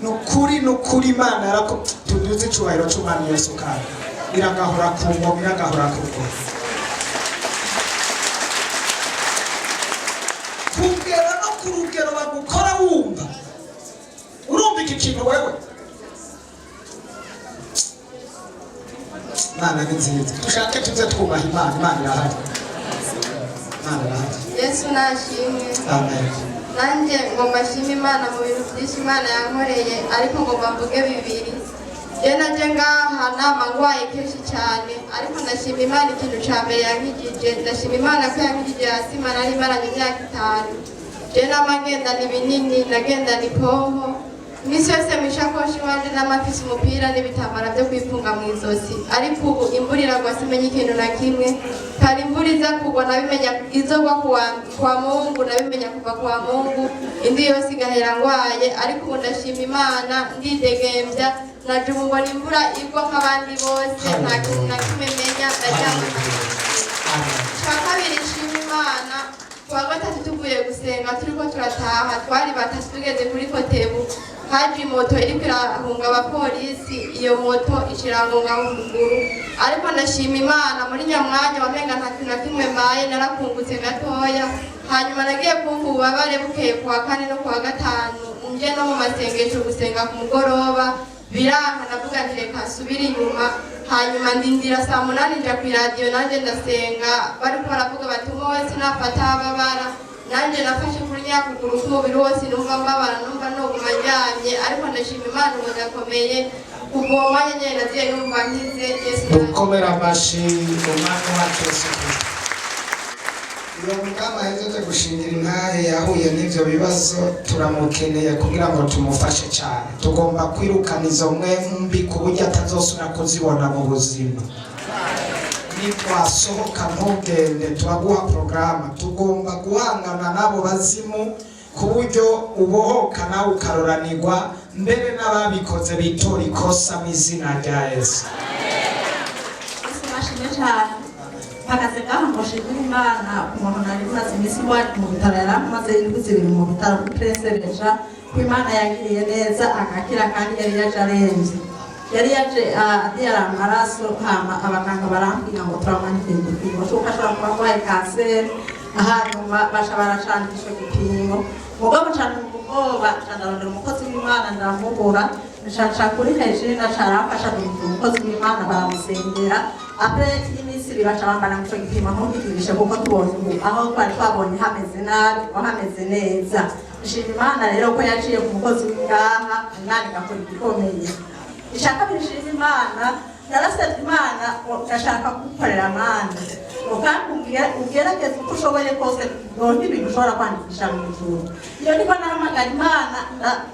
nukuri Imana yarako tuduze icyubahiro cy'Umwami Yesu kandi iragahora ku ngoma iragahora ku ngoma kugera no ku rugero bagukora wumva urumva iki kintu wewe Imana ni nziza dushake tuze twubaha Imana irahari Yesu nashimwe amen nanjye ngomba nshima Imana mu bintu byinshi Imana yankoreye ariko ngomba mvuge bibiri je naje ngaha nama ngwaye kenshi cyane ariko ndashima Imana ikintu ca mbere yankijije ndashima Imana ko yankijije hasi Imana ari maranye imyaka 5 je namagenda ni binini nagenda ni poho Misi yose mwishakoshi wanje n'amafisi umupira n'ibitambara byo kwifunga mu izosi ariko ubu imvura iragwa simenye ikintu na kimwe kandi imvura iza kugwa nabimenya izogwa kwa Mungu nabimenya kuva kwa Mungu indi yose igahera ngwaye ariko ubu ndashima Imana ndidegembya naje mbona imvura igwa nk'abandi bose nta kintu na kimwe menya ndaryama kabiri nshima Imana kwa gatatu tuvuye gusenga turiko turataha twari batatu tugeze kuri Kotebu haje moto iriko irahunga abapolisi, iyo moto ikirangonga mu kuguru, ariko ndashima Imana muri nyamwanya wamenga nta kintu na kimwe mbaye, narakungutse gatoya. Hanyuma nagiye kumva ububabare bukeye kuwa kane no kuwa gatanu, nje no mu masengesho gusenga ku mugoroba, biranka ndavuga nti reka nsubire inyuma. Hanyuma ndindira saa 8 nja ku radio nanje ndasenga, bariko baravuga bati umwe wese nafata ababara, nanje nafashe kuri nyakuguru k'umubiri wose numva mbabara, numva noguma njyanye, ariko ndashima Imana ngo ndakomeye. Ubwo mwanya nyene nagiye numva nkize. Yesu dukomera amashi umwami wacu Yesu Kristo. Iyo mugama yaje gushingira intahe yahuye n'ivyo bibazo, turamukeneye kugira ngo tumufashe cyane. Tugomba kwirukana izo mbi ku buryo atazosubira kuzibona mu buzima. Nitwasohoka ntugende, turaguha porogaramu. Tugomba guhangana n'abo bazimu ku buryo ubohoka nawe ukaroranirwa, mbere n'ababikoze bitora ikosa mu izina rya Yesu. Bashimye cyane. Hagaze ngaho mushimira Imana umuntu nari maze iminsi wacu mu bitaro, yaramaze indwi ibiri mu bitaro kuri presereja, ko Imana yagiriye neza agakira, kandi yari yaje arembye. Yari yaje atera amaraso, hama abaganga barambwira ngo turamanike igipimo cy'uko ashobora kuba arwaye kanseri. Hanyuma basha baracandisha igipimo, mugabo cyane mu bwoba candarondera umukozi w'Imana ndamubura, nshaka kuri hejuru ndacarafasha umukozi w'Imana baramusengera. Apre iminsi bibaca bambana mu gipimo ntukigirishe kuko tubonye aho twari twabonye hameze nabi hameze neza. Nshima Imana rero ko yaciye ku mukozi w'ingaha, Imana igakora igikomeye. Ishaka bishima Imana, narasabye Imana ndashaka gukorera amande, kandi ugerageze uko ushoboye kose nonke ibintu ushobora kwandikisha mu ijuru. Iyo niko nahamagara Imana,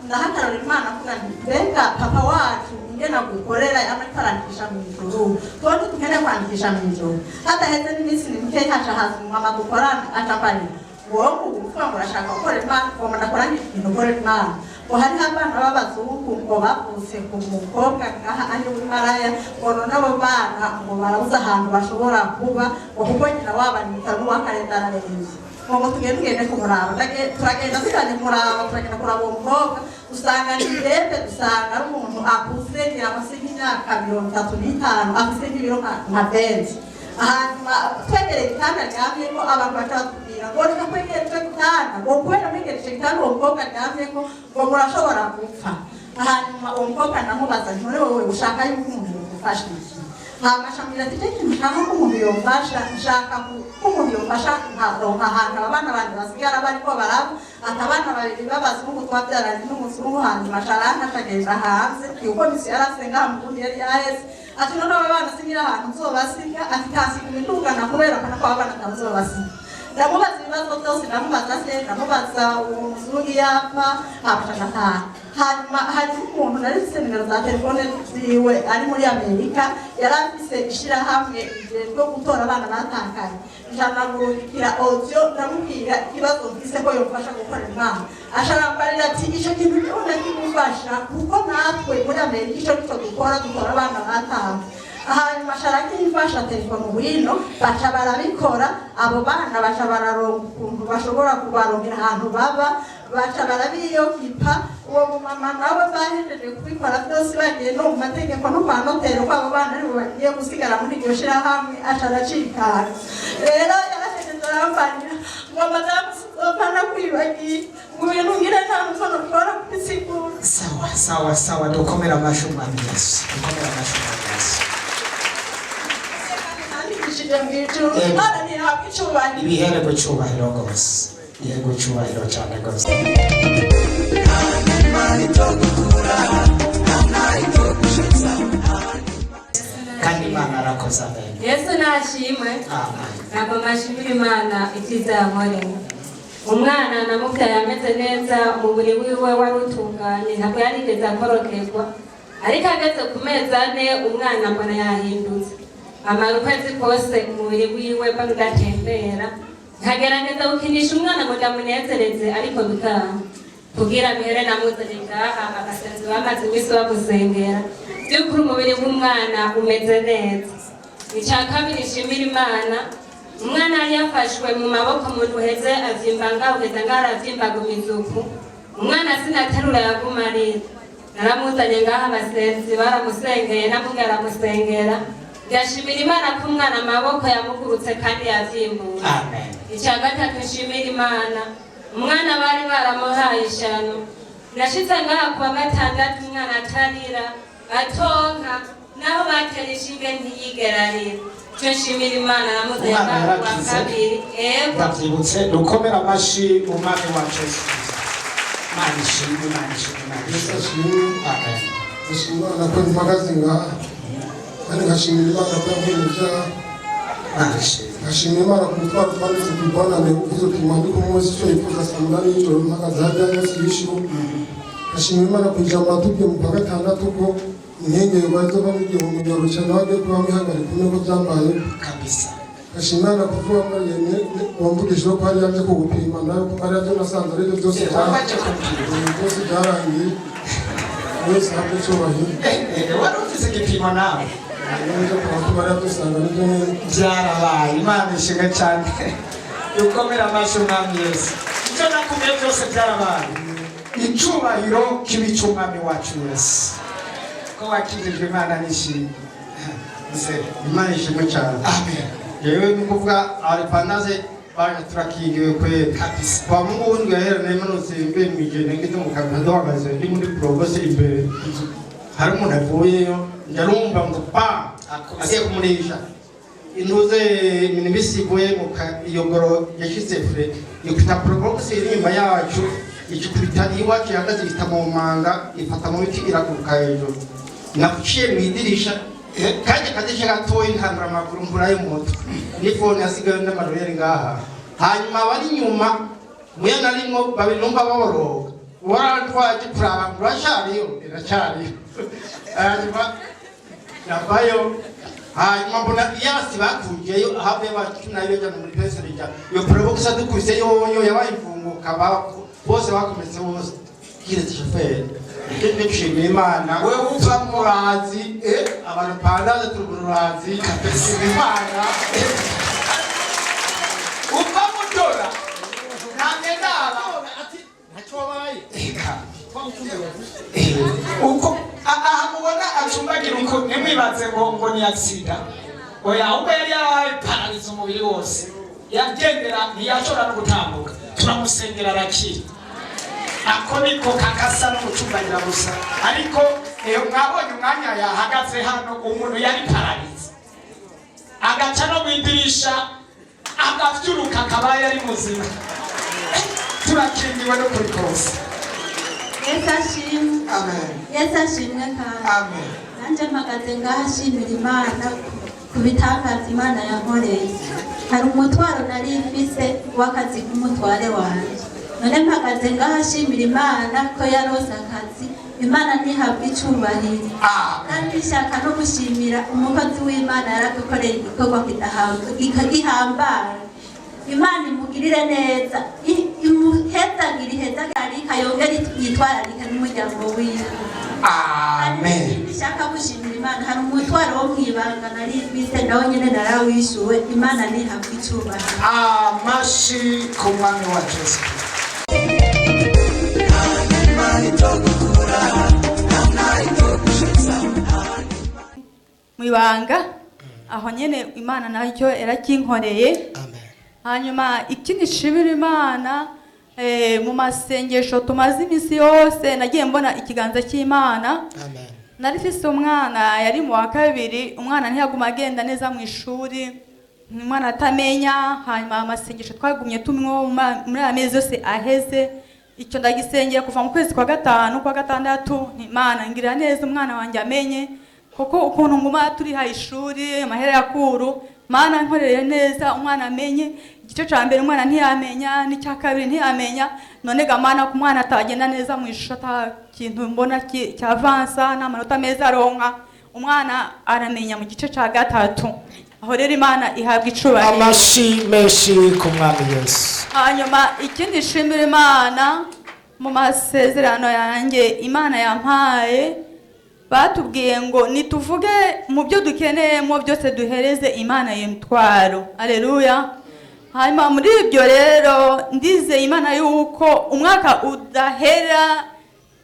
ndahagarara Imana kugira ngo mbega papa wacu ingena gukorera amatarandikisha mu ijuru, twone tukene kwandikisha mu ijuru. Hadaheze n'iminsi mike haca haza umumama dukorana acaparira, wowe uvuga ngo urashaka gukorera Imana, ngomba ndakora ikintu ukorera Imana. Ngo hariho abana b'abazungu ngo bavutse ku mukobwa ngaha ari muri maraya, ngo nabo bana ngo barabuze ahantu bashobora kuba, ngo kuko nyina wabanyita n'uwakarendana neza. Ngo tugende kumuraba, turagenda tujanye kumuraba, turagenda kuraba uwo mukobwa, usanga ni ndembe, usanga ari umuntu akuze ngira amasi y'imyaka 35, afise nk'ibiro nka 20. Hanyuma twegereye igitanda aryamyeko, abantu batatubwira ngo reka kwegera ico gitanda, ngo kubera mwegera ico gitanda uwo mukobwa aryamyeko ngo murashobora gupfa. Hanyuma uwo mukobwa ndamubaza nti none wowe ushaka yuko umuntu yogufasha iki? Hama ashambwira ati ikintu nshaka ko umuntu yomfasha, nshaka ko umuntu yomfasha nkaronka ahantu abana bandi basigara bariko baraba, ati abana babiri b'abazungu twabyaranye n'umuzungu. Hanyuma acaranka acagenda hanze, yuko misi yarasenga mu Burundi yari yaheze, ati none aba bana singira ahantu nzobasiga, ati kansiga imidugana kubera kana ko abana ntabazobasiga. Ndamubaza ibibazo byose, ndamubaza se, ndamubaza umuzungu yapfa, abashaka. Hanyuma hari umuntu nari mfise nimero za telefone ziwe ari muri Amerika, yari afise ishirahamwe ryo gutora abana batakaye. Njanagurukira audio ndamubwira ikibazo mfise ko yomfasha gukora Imana. Asharambarira ati ico kintu cyone kimufasha kuko natwe muri Amerika ico dutora abana batakaye. Hanyuma sharaki ifasha telefone wino baca barabikora, abo bana baca bararonka ukuntu bashobora kubarongera ahantu baba, baca barabiyokipa. Uwo mama nawe bahejeje kubikora byose bagiye no mu mategeko no kwa noteri ko abo bana aribo bagiye gusigara muri iryo shirahamwe, aca aracikana. Rero yarahejeje arambanira ngo madamu opana kwibagiye ngo ibintu ngire nta mukono ukora kubisigura. Sawa dukomera amashu Mwami Yesu, dukomera amashu Mwami Yesu. Ibihere gucubahiro rwose, yego gucubahiro cyane rwose. Kandi Imana arakoze. Yesu nashimwe. Ntabwo nashimira Imana icyiza yankoreye. Umwana namubyaye ameze neza, umubiri wiwe wari utunganye, ntabwo yarigeze akorokerwa, ariko ageze ku mezi 4 umwana mbona yahindutse. Amara ukwezi kose umubiri wiwe barudatembera, nkagerageza gukinisha umwana ngo ndamunezereze, ariko bikanga. Kugira bihere namuzanye ngaha agasenzi bamaze iminsi bagusengera, by'ukuri umubiri w'umwana umeze neza. Icya kabiri nshimira Imana, umwana yari yafashwe mu maboko umuntu uheze avyimba ngaho, uheze ngaho aravyimbaga imizuku, umwana sinaterura yaguma arira naramuzanye ngaha abasenzi baramusengeye namubwe aramusengera ndashimira Imana ko umwana amaboko yamugurutse kandi yavyimbuye. Icya gatatu nshimira Imana umwana bari baramuhaye ishano nashitse ngaha kuwa gatandatu umwana atarira atonka naho batera ishinge ntiyigera arira. Cyo nshimira Imana namuzanye ngaha kuwa kabiri. Ndavyibutse dukomera amashi umwami wacu Yesu. Imana ishimwe, Imana ishimwe, Imana ishimwe. Amen. Imana ko mpagaze ngaha kandi nkashimira Imana ko yavuye ibyaha. Nkashimira Imana ku mutwaro twanditse ku ibonane uvuze uti mwandike umunsi icyo yifuza saa munani y'ijoro mpagaze hajya yose yishiwe. Nkashimira Imana ku ijambo yatubwiye mu kwa gatandatu ko inkengerwa zova mu gihumbi mirongo icyenda wagiye kuba mwihagarika umwe ko byambaye kabisa. Nkashimira Imana kuvuga ngo yemwe wamvugishijeho ko hari yaje kugupima nawe ko hari yaje nasanze ari byo byose byarangiye wese hamwe cyubahiro. Wari ufise igipimo nawe byarabaye. Imana ishimwe cyane dukomera amashi umwami Yesu. Icyo nakumye byose byarabaye. Icyubahiro kibi cy'umwami wacu Yesu ko wakijijwe. Imana nishimye. Imana ishimwe cyane. Amen. Yewe nukuvuga abapanaze baje turakingiwe kweli kabisa. Kwa Mungu wundi yaherana imanutse imbere mwijene ngite mu kabina duhagaze ndi muri provost imbere. Hari umuntu avuyeyo ndarumva ngo pa agiye kumurisha intuze ibintu bisigoye mu iyogoro yashyize fure yikuta provost irimba yacu ikikubita iwacu yagaze bita mu manga ifata mu biti irakuruka hejuru nakuciye mu idirisha kaje kadisha gatoyi ntandura amaguru mbura y'umuto n'ifone yasigaye n'amarorere ngaha hanyuma bari nyuma muya narimo babinumva baboroga warantwaje kuraba ngurashariyo iracyariyo hanyuma nabayo hanyuma mbona yasi bakujeyo ahabe bacunayo jana muri pesa rija yo provoxa dukubise yoyo yabaye imfunguka bose bakometse bose kire chauffeur kende kushimira Imana we uva murazi abantu pandaze tururazi kapesi Imana uva mutora nange ndaba ati ntacyo wabaye uko aha mubona acumbagira uko ntimwibaze ngo ni accident oya ahubwo yari yarabaye paralize umubiri wose yagendera ntiyashobora no gutambuka turamusengera arakira. Ako niko kakasa no gucumbagira gusa ariko mwabonye umwanya yahagaze hano umuntu yari paralize agaca no mwidirisha agavyuruka akaba yari muzima. Turakingiwe no kuri kose. Yesu ashimwe. Amen. Yesu ashimwe kandi. Amen. Nanje mpagaze ngaha ashimira Imana ku bitangaza Imana yankoreye. Hari umutwaro nari mfise w'akazi k'umutware wanje. None mpagaze ngaha ashimira Imana ko yarose akazi. Imana ntihabwa icubahiro. Kandi nshaka no gushimira umukozi w'Imana yaradukoreye igikorwa gihambaye. Imana imugirire neza imuhezagire ihezagare ikayongera yitwararika n'umuryango wiwe. Amen. Nshaka gushimira Imana hari umutwaro wo mwibanga nari bise nawe nyene narawishuwe. Imana ntihabwa icubahiro. Amashi ku mwami wa Yesu. Mwibanga aho nyene Imana nacyo erakinkoreye. Hanyuma ikindi shibira Imana mu masengesho tumaze imisi yose nagiye mbona ikiganza cy'Imana. Narifise umwana yari mu wa kabiri, umwana ntiyaguma agenda neza mu ishuri, umwana atamenya. Hanyuma amasengesho twagumye tumwo muri amezi yose aheze. Icyo ndagisengera kuva mu kwezi kwa gatanu kwa gatandatu. Imana ngira neza umwana wanjye amenye kuko ukuntu nguma turi ha ishuri amahera yakuru. Mana nkorere neza umwana amenye. Igice ca mbere umwana ntiyamenya, n'icya kabiri ntiyamenya. None gamana ku mwana atagenda neza mu ishuri ata kintu mbona cyavansa n'amanota meza aronka. Umwana aramenya mu gice ca gatatu. Aho rero Imana ihabwa icubahiro. Amashi menshi ku mwami Yesu. Hanyuma ikindi shimira Imana mu masezerano yanjye Imana yampaye, batubwiye ngo nituvuge mu byo dukeneye mu byose duhereze Imana y'umutwaro. Haleluya. hanyuma muri ibyo rero ndizeye Imana yuko umwaka udahera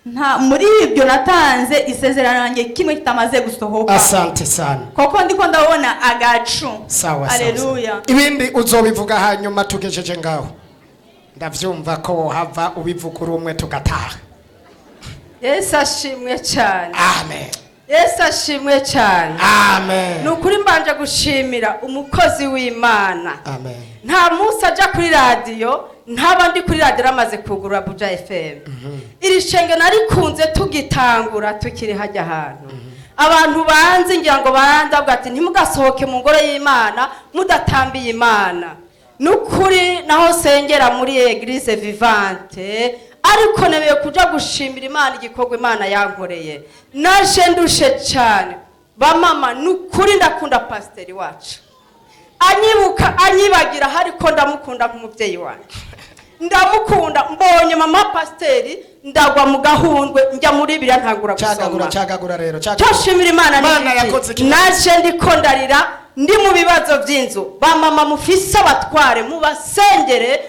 nta muri ibyo natanze isezerano yanjye kimwe kitamaze gusohoka. Asante sana. Koko ndiko ndabona agacu. Sawa. Haleluya. Ibindi uzobivuga hanyuma tugejeje ngaho. Ndavyumva ko hava ubivuga urumwe tugataha. Yesu ashimwe cyane. Amen. Yesu ashimwe cyane. Amen. Nukuri mbanje gushimira umukozi w'Imana. Amen. Nta munsi aja kuri radio, ntabandi kuri radio ramaze kugura Buja FM. Iri shenge narikunze tugitangura tukiri hajya ahantu. Abantu banze ngira ngo baranda ati ntimugasohoke mu ngoro y'Imana mudatambiye Imana. Nukuri naho sengera muri Eglise Vivante ariko nebeye kuja gushimira Imana igikorwa Imana yankoreye. Naje ndushe cyane. Bamama nukuri ndakunda pasiteri wacu. Anyibuka anyibagira hariko ndamukunda nk'umubyeyi wanje. Ndamukunda mbonye mama pasiteri ndagwa mu gahundwe njya muri biriya ntagura gusoma. Cagagura rero. Cyashimira Imana yakoze naje ndikondarira ndi mu bibazo by'inzu. Ba mama mufise abatware mubasengere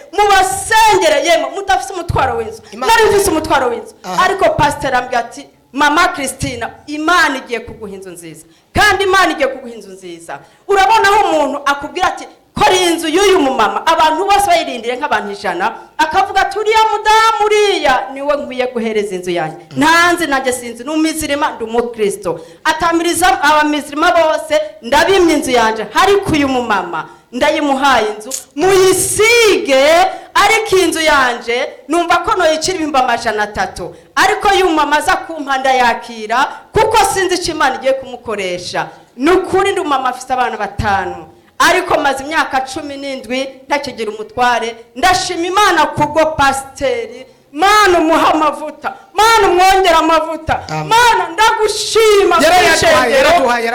yemwe mudafise umutwaro w'inzu. Nari mfise umutwaro w'inzu. Ariko pasiteri ambwira ati Mama Christina, Imana igiye kuguha inzu nziza. Kandi Imana igiye kuguha inzu nziza. Urabona aho umuntu akubwira ati kora inzu y'uyu mumama, abantu bose bayirindire nk'abantu 100, akavuga ati uriya mudamu uriya niwe nkwiye guhereza inzu yanjye. Ntanze nanjye sinzi n'umizirima ndi umukristo. Atamiriza abamizirima bose ndabimye inzu yanjye. Hariko uyu mumama ndayimuhaye inzu muyisige, ariko inzu yanje numva ko noyicira 300, ariko yumama za kumpanda yakira kuko sinzi icyo Imana igiye kumukoresha. Nukuri ndi umama afite abana 5 ariko maze imyaka 17 ntakigira umutware. Ndashima Imana kubwo pasiteri. Mana umuha amavuta, Mana umwongera amavuta, Mana ndagushima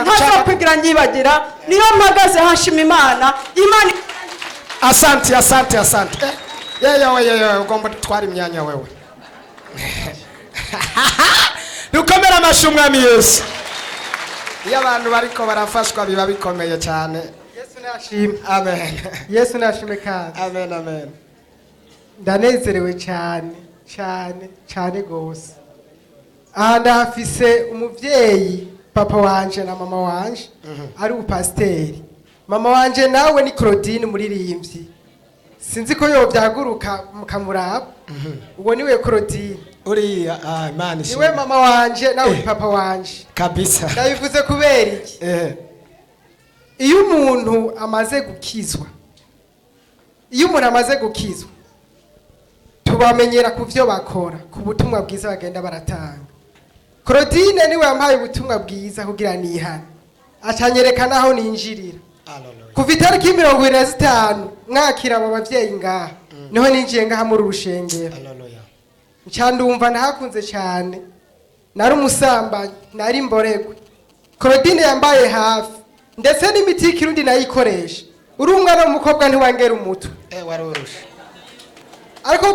ntaza kugira nyibagira. Niyo mpagaze hashima Imana. Asante. Yewe ugomba gutwara imyanya wewe. Dukomera amashyi Umwami Yesu. Iyo abantu bariko barafashwa biba bikomeye cyane. Yesu nashimwe. Amen. Yesu nashimwe kandi. Amen. Ndanezerewe cyane gose. Aha ndahafise umuvyeyi papa wanje na mama wanje ari upasiteri. Mama wanje nawe ni Claudine muririmbyi. Sinzi ko yo byaguruka mukamuraba. Ubwo niwe Claudine. Uriya Imana ishimwe. Niwe mama wanje nawe papa wanje. Kabisa. Ndabivuze kubera iki? Iyo umuntu amaze gukizwa tubamenyera ku byo bakora, ku butumwa bwiza bagenda baratanga. Claudine niwe yampaye ubutumwa bwiza kugira nihane, acanyereka aho ninjirira. Kuva itariki 25 mwakira abo bavyeyi ngaha niho ninjiye ngaha muri urushengero. Ncandumva nahakunze cyane, nari umusambanyi, nari mboregwe. Claudine yambaye hafi ndetse n'imiti y'ikirundi nayikoresha. Uri umwana w'umukobwa ntiwangera umutwe. Waroroshe. Ariko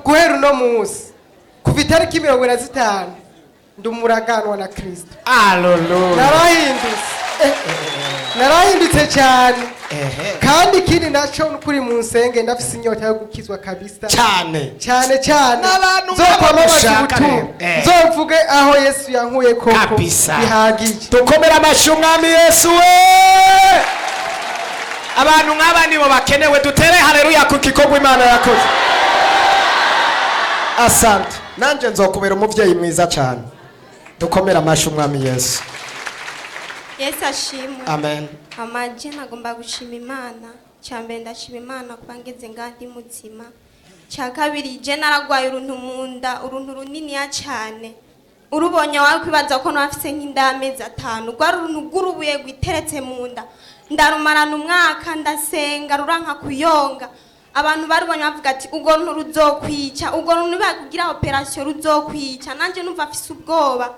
guhera uno munsi kuva itariki 25 ndumuraganwa na Kristo. Haleluya. Narahindutse cyane. Kandi ikindi naco nukuri mu nsenge ndafise inyota yo gukizwa kabisa. Cyane. Nzovuge aho Yesu yankuye koko bihagije. Dukomera amashyi Umwami Yesu we. Abantu nk'aba nibo bakenewe, dutere haleluya ku gikorwa Imana yakoze. Asante. Nanje nzokubera umuvyeyi mwiza cyane. Dukomera amashyi Umwami Yesu. Yesu ashimwe. Amen. Amaje nagomba gushima Imana. Cyambere ndashima Imana kuba ngeze ngandi muzima. Cyakabiri je naragwaye uruntu munda, uruntu runini ya cyane. Urubonye wawe kwibaza ko nafise nk'indamezi 5. Gwari uruntu gurubuye gwiteretse munda. Ndarumarana umwaka ndasenga ruranka kuyonga. Abantu barubonye bavuga ati ugo runtu ruzokwica, ugo runtu bakugira operation ruzokwica. Nanje numva afise ubwoba.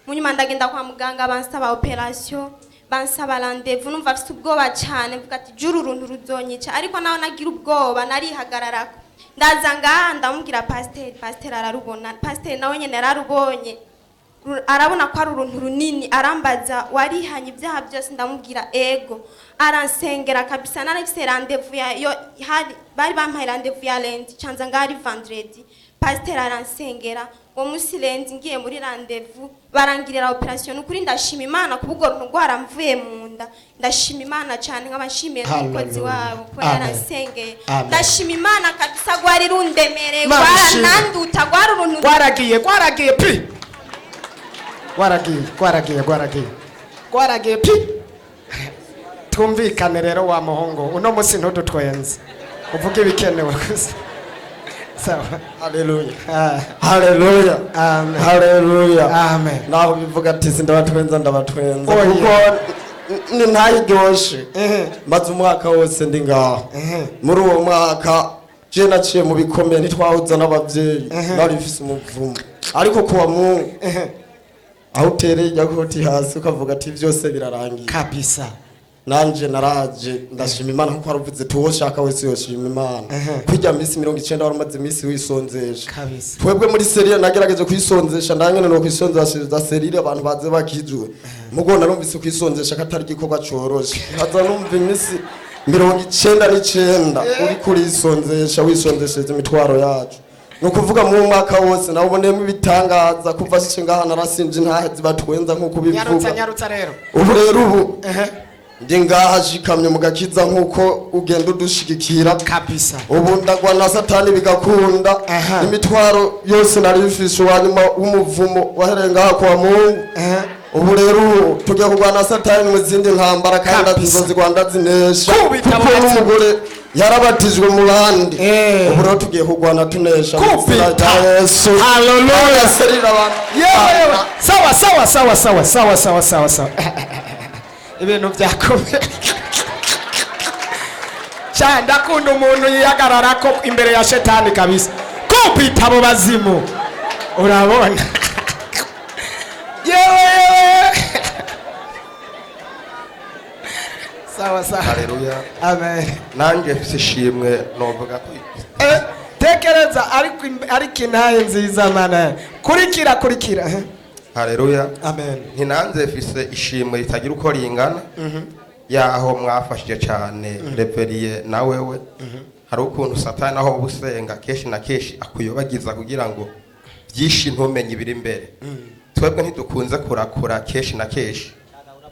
Munyuma ndagenda kwa muganga bansaba operation, bansaba rendez-vous, numva afise ubwoba cyane, mvuga ati juru uruntu ruzonyica. Ariko naho nagira ubwoba narihagararako. Ndaza ngaha ndamubwira pasiteri ararubona. Pasiteri nawe nyene nararubonye. arabona ko ari uruntu runini, arambaza warihanye ibyaha byose, ndamubwira ego. Aransengera kabisa, narafise rendez-vous bari bampaye rendez-vous ya lundi, canza ngari vendredi. Pasteur aransengera, uwo munsi lundi ngiye muri rendez-vous, barangirira operation. Ukuri ndashima Imana kubwo runtu rwaramvuye mu nda. Ndashima Imana cyane, nk'abashimiye umukozi wabo ko yaransengeye. Ndashima Imana kabisa, gwari rundemere, gwarananduta, gwari uruntu gwaragiye pi gwaragiye pi. Twumvikane rero wa muhungu, uno munsi ntudutwenze uvuge ibikenewe gusa. Sawa. Haleluya. Haleluya. Amen. Haleluya. Amen. Naho bivuga ati ndabatwenza kuko ni ntayiryoshe. Maze umwaka wose ndi ngaho. Muri uwo mwaka je naciye mu bikomeye ntitwahuza n'abavyeyi, nari mfise umuvumo. Ariko kuwa Mungu aho utereye yakoti hasi ukavuga ati byose birarangiye kabisa. Nanje naraje ndashima Imana kuko aravuze tuwoshaka wese yoshima Imana. Kujya minsi 90 waramaze minsi wisonzesha kabisa. Twebwe muri serie nagerageje kwisonzesha, ndangene no kwisonzesha serie abantu baze bakijwe. Mugo narumvise kwisonzesha katari gikorwa coroshe. Haza numva iminsi 99 uri kuri isonzesha wisonzesheje imitwaro yacu. Nukuvuga mu mwaka wose nabonemo ibitangaza kuva shinga narasinje ntahe zibatwenza nkuko bivuga. Nyarutsa rero. Ubu rero ndi ngaha shikamye mu gakiza nkuko ugenda udushigikira kabisa. Ubu ndagwa na satani bigakunda. Imitwaro yose narifishe wanyuma w'umuvumo wahereye ngaha kwa Mungu. Ubu rero tugiye kurwana satani mu zindi ntambara kandi tuzozi Rwanda zinesha. Kuko umugore yarabatijwe mu bandi. Ubu rero tugiye kurwana tunesha. Yesu. Haleluya. Sawa. Ibintu byakomeye cyane. Ndakunda umuntu yihagarara ko imbere ya shetani kabisa. Kupita abo bazimu urabona. Sawa. Haleluya. Amen. Nanjye mfise ishimwe novuga ko tekereza ariko Intahe nziza mana. Kurikira. Haleluya. Amen. Ntinanze mfise ishimwe ritagira uko ringana. Yaho mwafashije cyane reveriye na wewe. Hari ukuntu satani aho busenga keshi na keshi akuyobagiza kugira ngo byinshi ntumenye ibiri imbere. Twebwe ntidukunze kurakura keshi na keshi,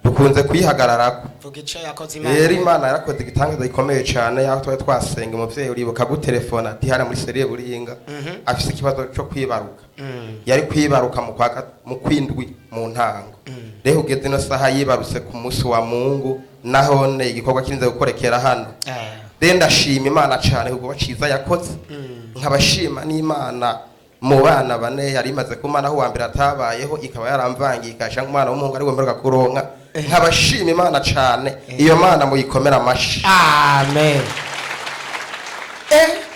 dukunze kwihagararako. Rero Imana yarakoze igitangaza gikomeye cyane. Yaho twari twasenga umuvyeyi uribuka gutelefona ati hara muri serie buringa afise ikibazo cyo kwibaruka. Yari kwibaruka mu kwindwi mu ntango. Rero ugeze no saha yibarutse ku munsi wa Mungu nahone igikorwa kirinze gukorekera hano. Ndashima Imana cyane kuko ciza yakoze. Nkabashima n'Imana mu bana bane yari imaze kumana aho wambere atabayeho ikaba yaramvangiye ikasha umwana w'umuhungu ari gomberuka kuronka. Nkabashima Imana cyane, iyo Mana muyikomera amashi. Amen.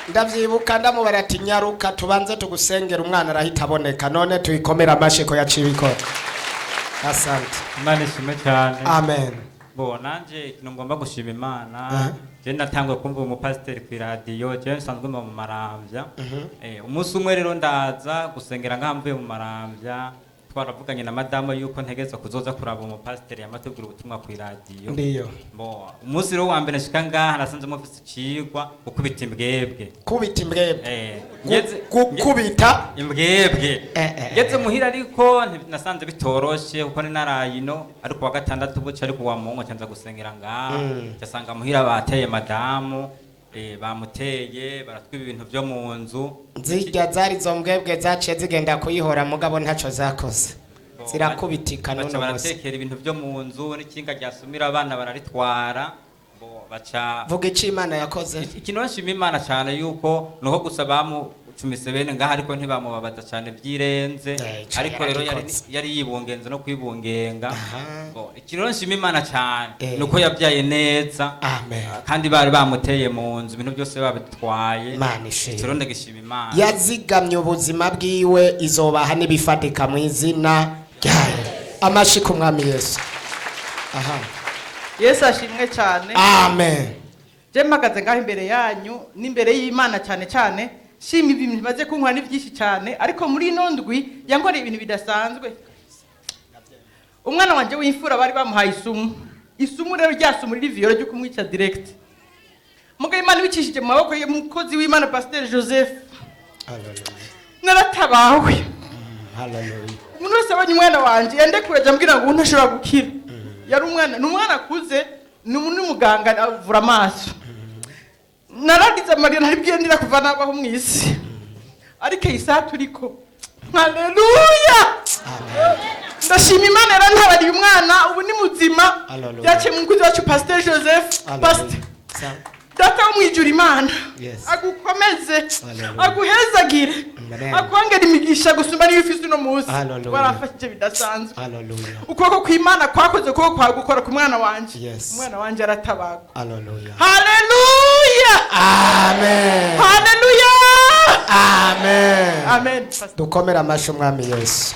Ndavyibuka ndamubara ati nyaruka tubanze tugusengera umwana arahita aboneka, none tuyikomera amashi ko yaciye ikora. Asante. Imana ishimwe cyane. Amen. Bo nanje ikintu ngomba gushima Imana. Je natangwe kumva umupasiteri ku radio, je nsanzwe mu Maramvya. Umunsi umwe rero ndaza gusengera nkamvuye mu Maramvya. Twaravuganye na madame yuko ntegeza kuzoza kuraba umupasiteri yamatubwira ubutumwa ku radio. Ndiyo. Bo umunsi rero wa mbere nshika ngaha nasanze mu office cigwa gukubita imbwebwe. Kubita imbwebwe. Gukubita imbwebwe. Ngeze muhira ariko nasanze bitoroshe kuko ni narayino ariko wa gatandatu buca ariko wa Mungu cyanza gusengera ngaha. Cyasanga muhira bateye madamu bamuteye baratwiba ibintu byo mu nzu. Nzirya zari zo mbwebwe zaciye zigenda kuyihora mugabo ntaco zakoze. Zirakubitika none bose. Baratekera ibintu byo mu nzu n'ikinga ryasumira abana bararitwara. Baca vuga iki Imana yakoze. Ikintu bashima Imana cyane yuko nuko gusabamu cumise bene ngaha ariko ntibamubabaza cyane byirenze. Ariko rero yari yibungenze no kwibungenga. Ikintu bashima Imana cyane nuko yabyaye neza. Amen. Kandi bari bamuteye mu nzu ibintu byose babitwaye. Imana ishimwe. Rero ndagishima Imana. Yazigamye ubuzima bwiwe izobaha nibifatika mu izina ryayo. Amashi ku mwami Yesu. Aha. Yesu ashimwe cyane. Amen. Je magaze ngaho imbere yanyu n'imbere y'Imana cyane shima ibintu bimaze kunkora ni byinshi cyane ariko muri ino ndwi yankoreye ibintu bidasanzwe. umwana wanje w'imfura bari bamuhaye isumu rero ryasumu riri viyora ryo kumwica direct mugabo Imana ibicishije mu maboko y'umukozi w'Imana Pasteur Joseph naratabawe umuntu wese abonye umwana wanje yandekuraje ambwira ngo ntashobora gukira yari umwana akuze n'umuganga avura amaso naradize amarira ntaribwiye ndira kuva nabaho mw'isi ariko isaha turiko haleluya ndashima Imana yarantabariye umwana ubu ni muzima yaciye mu mukozi wacu Pasteur Joseph Pasteur data wo mwijura Imana agukomeze aguhezagire akwongera imigisha gusumba niyo ufise uno munsi warafashije bidasanzwe ukuboko kw'Imana kwakoze ukuboko kwa gukora ku mwana wanje umwana wanje aratabaga haleluya amen haleluya amen amen dukomera amashyi umwami Yesu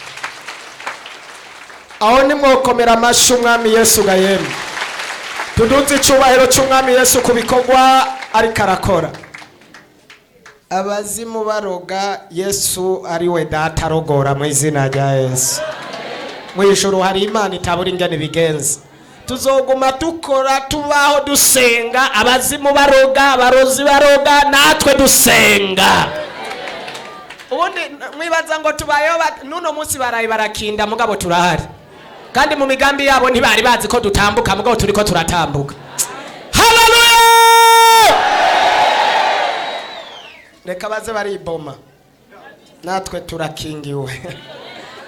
aho nimwokomera amashyi umwami Yesu gayemwe tuduze icubahiro cy'umwami Yesu ku bikorwa ariko arakora abazimu baroga Yesu ariwe data arogora mu izina rya Yesu mu ijuru hari Imana itabura ingene bigenza tuzoguma dukora tubaho dusenga abazimu baroga abarozi baroga natwe dusenga ubundi mwibaza ngo tubayeho nuno munsi barayi barakinda mugabo turahari kandi mu migambi yabo ntibari bazi ko dutambuka mugabo turiko turatambuka haleluya reka baze bariboma natwe turakingiwe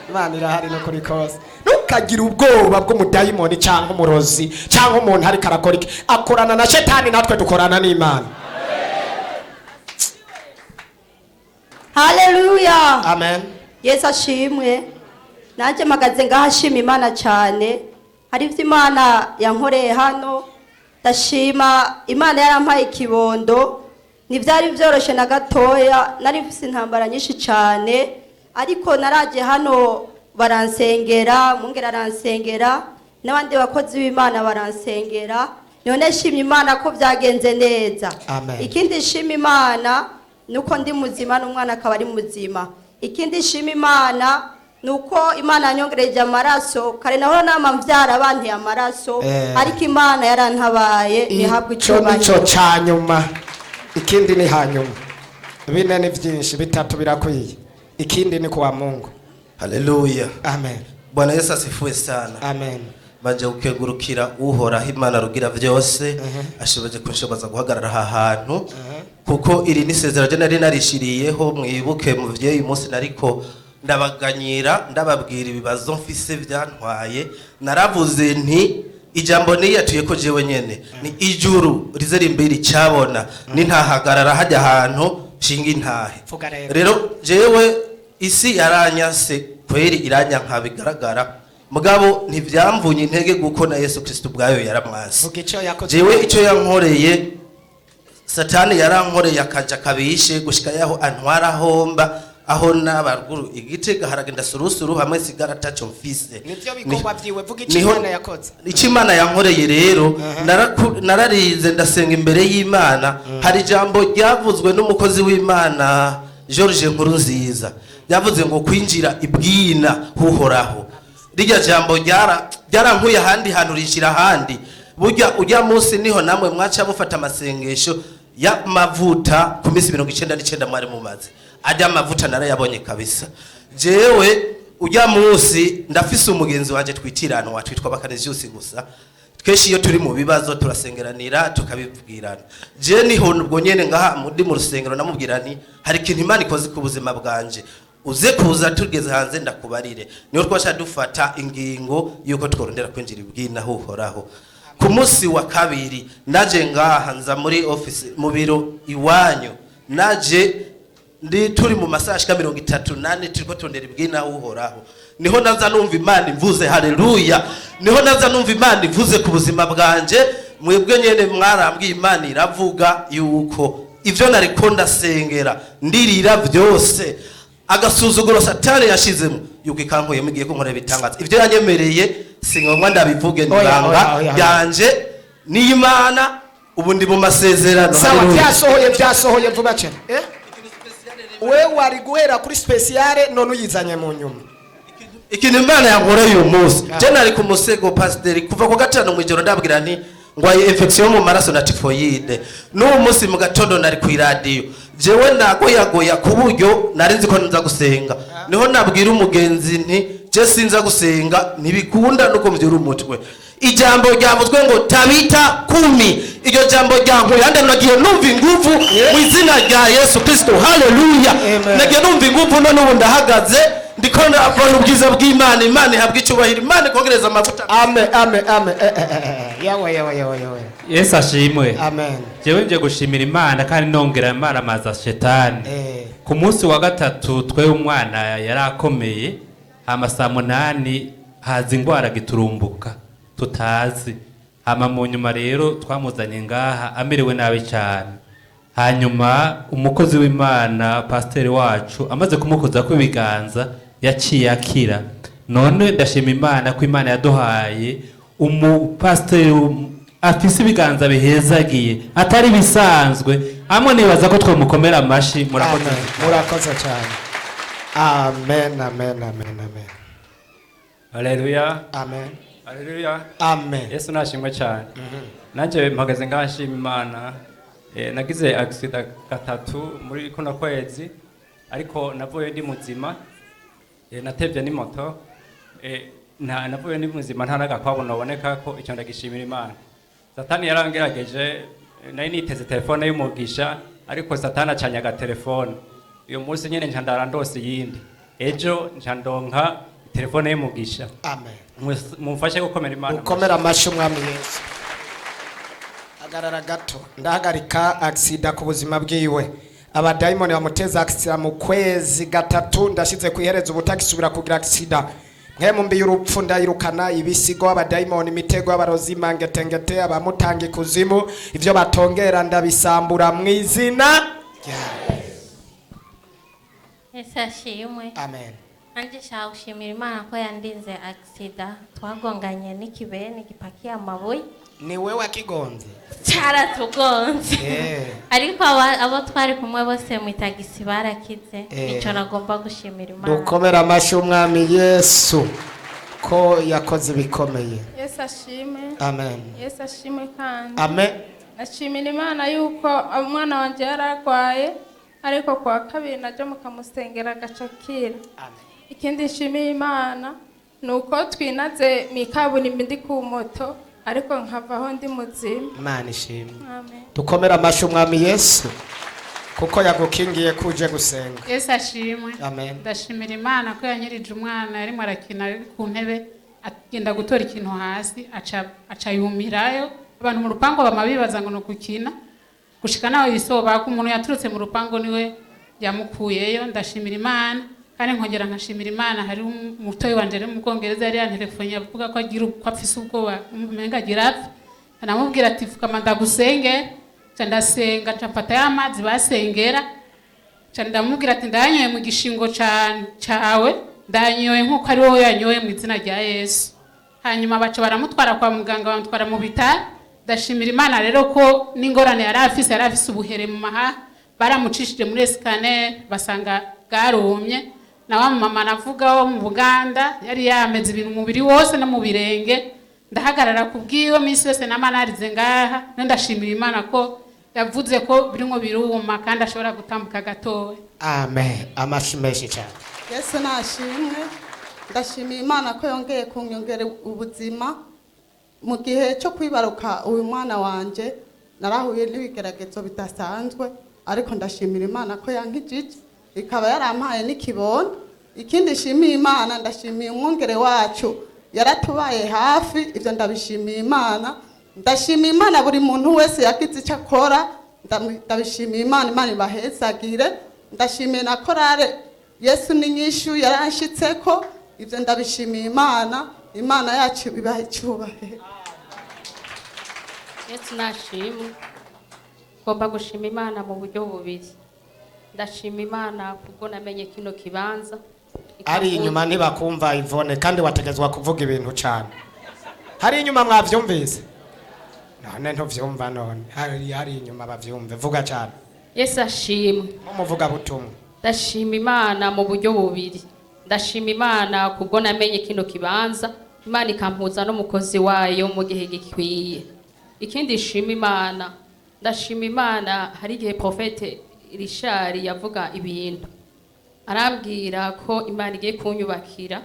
Imana irahari no kuri kose ntukagira ubwoba bw'umudayimoni cyangwa umurozi cyangwa umuntu ariko arakora iki akorana na shetani natwe dukorana n'Imana haleluya amen Yesu ashimwe nanjye mpagaze ngahashima Imana cyane hari ivyo Imana yankoreye hano ndashima Imana yarampaye ikibondo ntivyari vyoroshe na gatoya nari mfise intambara nyinshi cyane ariko naraje hano baransengera mungera aransengera n'abandi bakozi b'Imana baransengera none shimye Imana ko vyagenze neza ikindi shima Imana nuko ndi muzima n'umwana akaba ari muzima ikindi shima Imana nuko Imana yanyongereje amaraso kare naho nama mvyara abanteye amaraso ariko Imana yarantabaye nihabwe icubahiro nico cyanyuma ikindi ni hanyuma bine ni byinshi bitatu birakwiye ikindi ni kwa Mungu haleluya amen Bwana Yesu asifiwe sana amen baje gukegurukira uhoraho Imana rugira byose ashoboje kunshoboza guhagarara aha hantu kuko iri ni sezerano nari narishiriyeho mwibuke mu vyeyi umunsi nariko ndabaganyira ndababwira ibibazo mfise byantwaye naravuze nti ijambo niyatuye ko jewe nyene ni ijuru rizeri imbere cyabona ni ntahagarara hajya ahantu shinga intahe rero jewe isi yaranyase kweri iranyanka bigaragara mugabo ntivyamvunye intege guko na Yesu Kristo bwayo yaramwase jewe icyo yankoreye satani yarankoreye akaja kabishe gushika yaho antwara homba aho nabarguru igitega haragenda surusuru hamwe sigara tacho mfise nivyo bikorwa vyiwe vuga Imana yakoze Imana yankoreye rero nararize ndasenga imbere y'Imana hari jambo ryavuzwe n'umukozi w'Imana George Nziza yavuze ngo kwinjira ibwina huhoraho rijya jambo ryarankuye ahandi hantu rishira ahandi burya ujya munsi niho namwe mwaca mufata amasengesho ya mavuta ku minsi 99 mwari mumaze ajya amavuta narayabonye kabisa jewe ujya munsi ndafise umugenzi wanje twitirana watwitwa Bakaneziyusi gusa twese iyo turi mu bibazo turasengeranira tukabibwirana je niho ubwo nyene ngaha muri mu rusengero namubwirani hari ikintu Imana ikoze ku buzima bwanje uze kuza tugeze hanze ndakubarire niho twasha dufata ingingo yuko tworondera kwinjira ibwina huhoraho ku munsi wa kabiri naje ngaha nza muri office mu biro iwanyu naje ndi turi mu masaha 38 turiko tondera ibwina uhoraho niho naza numva Imana imvuze haleluya niho naza numva Imana ivuze ku buzima bwanje mwebwe nyene mwarambwiye Imana iravuga yuko ivyo nariko ndasengera ndirira byose agasuzuguro satani yashizemo yuko ikankoye mugiye ko nkora bitangaza ivyo yanyemereye singomwa ndabivuge ndanga yanje ni Imana ubu ndi mu masezerano sawa byasohoye vuba cyane we wari guhera kuri speciale none uyizanye mu nyuma ikintu Imana yankoreye uyu munsi je nari ku musego pasiteri kuva ku gatanu mu ijoro ndabwira nti ngwaye infection mu maraso na typhoid n'uwo munsi mu gatondo nari ku radio jewe nagoyagoya ku buryo nari nzi ko nza gusenga niho nabwira umugenzi nti je sinza gusenga ntibikunda nuko mvyura umutwe ijambo ryavuzwe ngo tabita 10 iryo jambo ryankuye ande nagiye numva inguvu mu izina rya Yesu Kristo haleluya nagiye numva inguvu none ubu ndahagaze ndikona abona ubwiza bw'Imana Imana ihabwa icyubahiro Imana ikongereza amavuta amen yawe Yesu ashimwe amen jewe nje gushimira Imana kandi nongera Imana amaza shetani ku munsi wa gatatu twe umwana yarakomeye saa 8 haza ingwara giturumbuka tutazi hama mu nyuma rero twamuzanye ngaha amerewe nabi cyane hanyuma umukozi w'Imana pasiteri wacu amaze kumukoza ko ibiganza yaciye akira none ndashima Imana ko Imana yaduhaye umupasiteri afise ibiganza bihezagiye atari bisanzwe amwe nibaza ko twamukomera amashi murakoze cyane amen haleluya amen haleluya amen Yesu nashimwe cyane nanje mpagaze ngashima Imana nagize accident gatatu muri kuno kwezi ariko navuye ndi muzima natevye ni moto navuye ndi muzima ntaraga kwabona boneka ko icyo ndagishimira Imana Satani yarangerageje nari niteze telefone y'umugisha ariko Satani acanyaga telefone uyu munsi nyene ncandara ndose yindi ejo ncandonka telefone y'umugisha amen mumfashe gukomera Imana ukomera amashi umwami Yesu agarara gato ndahagarika accident ku buzima bwiwe abadayimoni bamuteza accident mu kwezi gatatu ndashize kwihereza ubutagisubira kugira accident nkemu mbi y'urupfu ndayirukana ibisigo abadayimoni imitego y'abarozi mangetengete abamutanga ikuzimu ivyo batongera ndabisambura mu izina rya Yesu ashimwe amen anje shaka gushimira Imana ko yandinze accident twagonganye n'ikibeni gipakiye amabuye ni wewe wakigonze cyaratugonze ariko abo twari kumwe bose mu tagisi barakize nico nagomba gushimira Imana dukomera amashi umwami Yesu ko yakoze bikomeye Yesu ashimwe amen Yesu ashimwe kandi amen ashimira Imana yuko umwana wanje yaragwaye ariko kwa kabiri naje mukamusengera gacakira ikindi nshimiye Imana nuko twinaze mikaburimbi ndi ku moto ariko nkavaho ndi muzima Imana ishimwe amen dukomera amashi umwami Yesu kuko yagukingiye kuje gusenga Yesu ashimwe amen ndashimira Imana ko yanyirije umwana yarimo arakina ku ntebe agenda gutora ikintu hasi aca yumirayo abantu mu rupango bamabibaza ngo no gukina gushika nawe yisoba ko umuntu yaturutse mu rupango niwe yamukuyeyo ndashimira Imana kandi nkongera nkashimira Imana hari umutoyi wanje ari mu Bwongereza yari yantelefone avuga ko agira uko afise ubwoba umenga agira apfa anamubwira ati fukama ndagusenge ndasenga ncafata y'amazi basengera ndamubwira ati ndanyoye mu gishingo cawe ndanyoye nk'uko ari wowe yanyoye mu izina rya Yesu hanyuma baca baramutwara kwa muganga bamutwara mu bitaro ndashimira Imana rero ko n'ingorane yari afise ubuhere mu maha baramucishije muri scanner basanga bwarumye na wa mama navuga wo mu Buganda yari yameze ibintu umubiri wose no mu birenge ndahagarara kubwiwe minsi yose namanarize ngaha ndashimira Imana ko yavuze ko birimo biruma kandi ashobora gutambuka gatoya amen amashimeshi cyane Yesu nashimwe ndashimira Imana ko yongeye kunyongera ubuzima mu gihe cyo kwibaruka uyu mwana wanje narahuye n'ibigeragezo bidasanzwe ariko ndashimira Imana ko yankijije ikaba yarampaye n'ikibondo ikindi shimiye Imana ndashimiye umwongere wacu yaratubaye hafi ivyo ndabishimiye Imana ndashimiye Imana buri muntu wese yakize icyo akora ndabishimiye Imana ibahezagire ndashimiye na korale Yesu ni nyishu yaranshitseko ivyo ndabishimiye Imana yacu ibahe cyubahiro Yesu nashimwe ngomba gushima Imana mu buryo bubiri ndashima Imana kuko namenye kino kibanza ari inyuma ntibakumva Ivone kandi wategezwa kuvuga ibintu cyane hari inyuma mwavyumvise none ntuvyumva none hari inyuma bavyumve vuga cyane Yesu ashimwe umuvuga butumwa ndashima Imana mu buryo bubiri ndashima imana kubwo namenye kino kibanza imana ikampuza n'umukozi wayo mu gihe gikwiye. Ikindi ndashima imana hari igihe profete Richard yavuga ibintu arambwira ko imana igiye kunyubakira.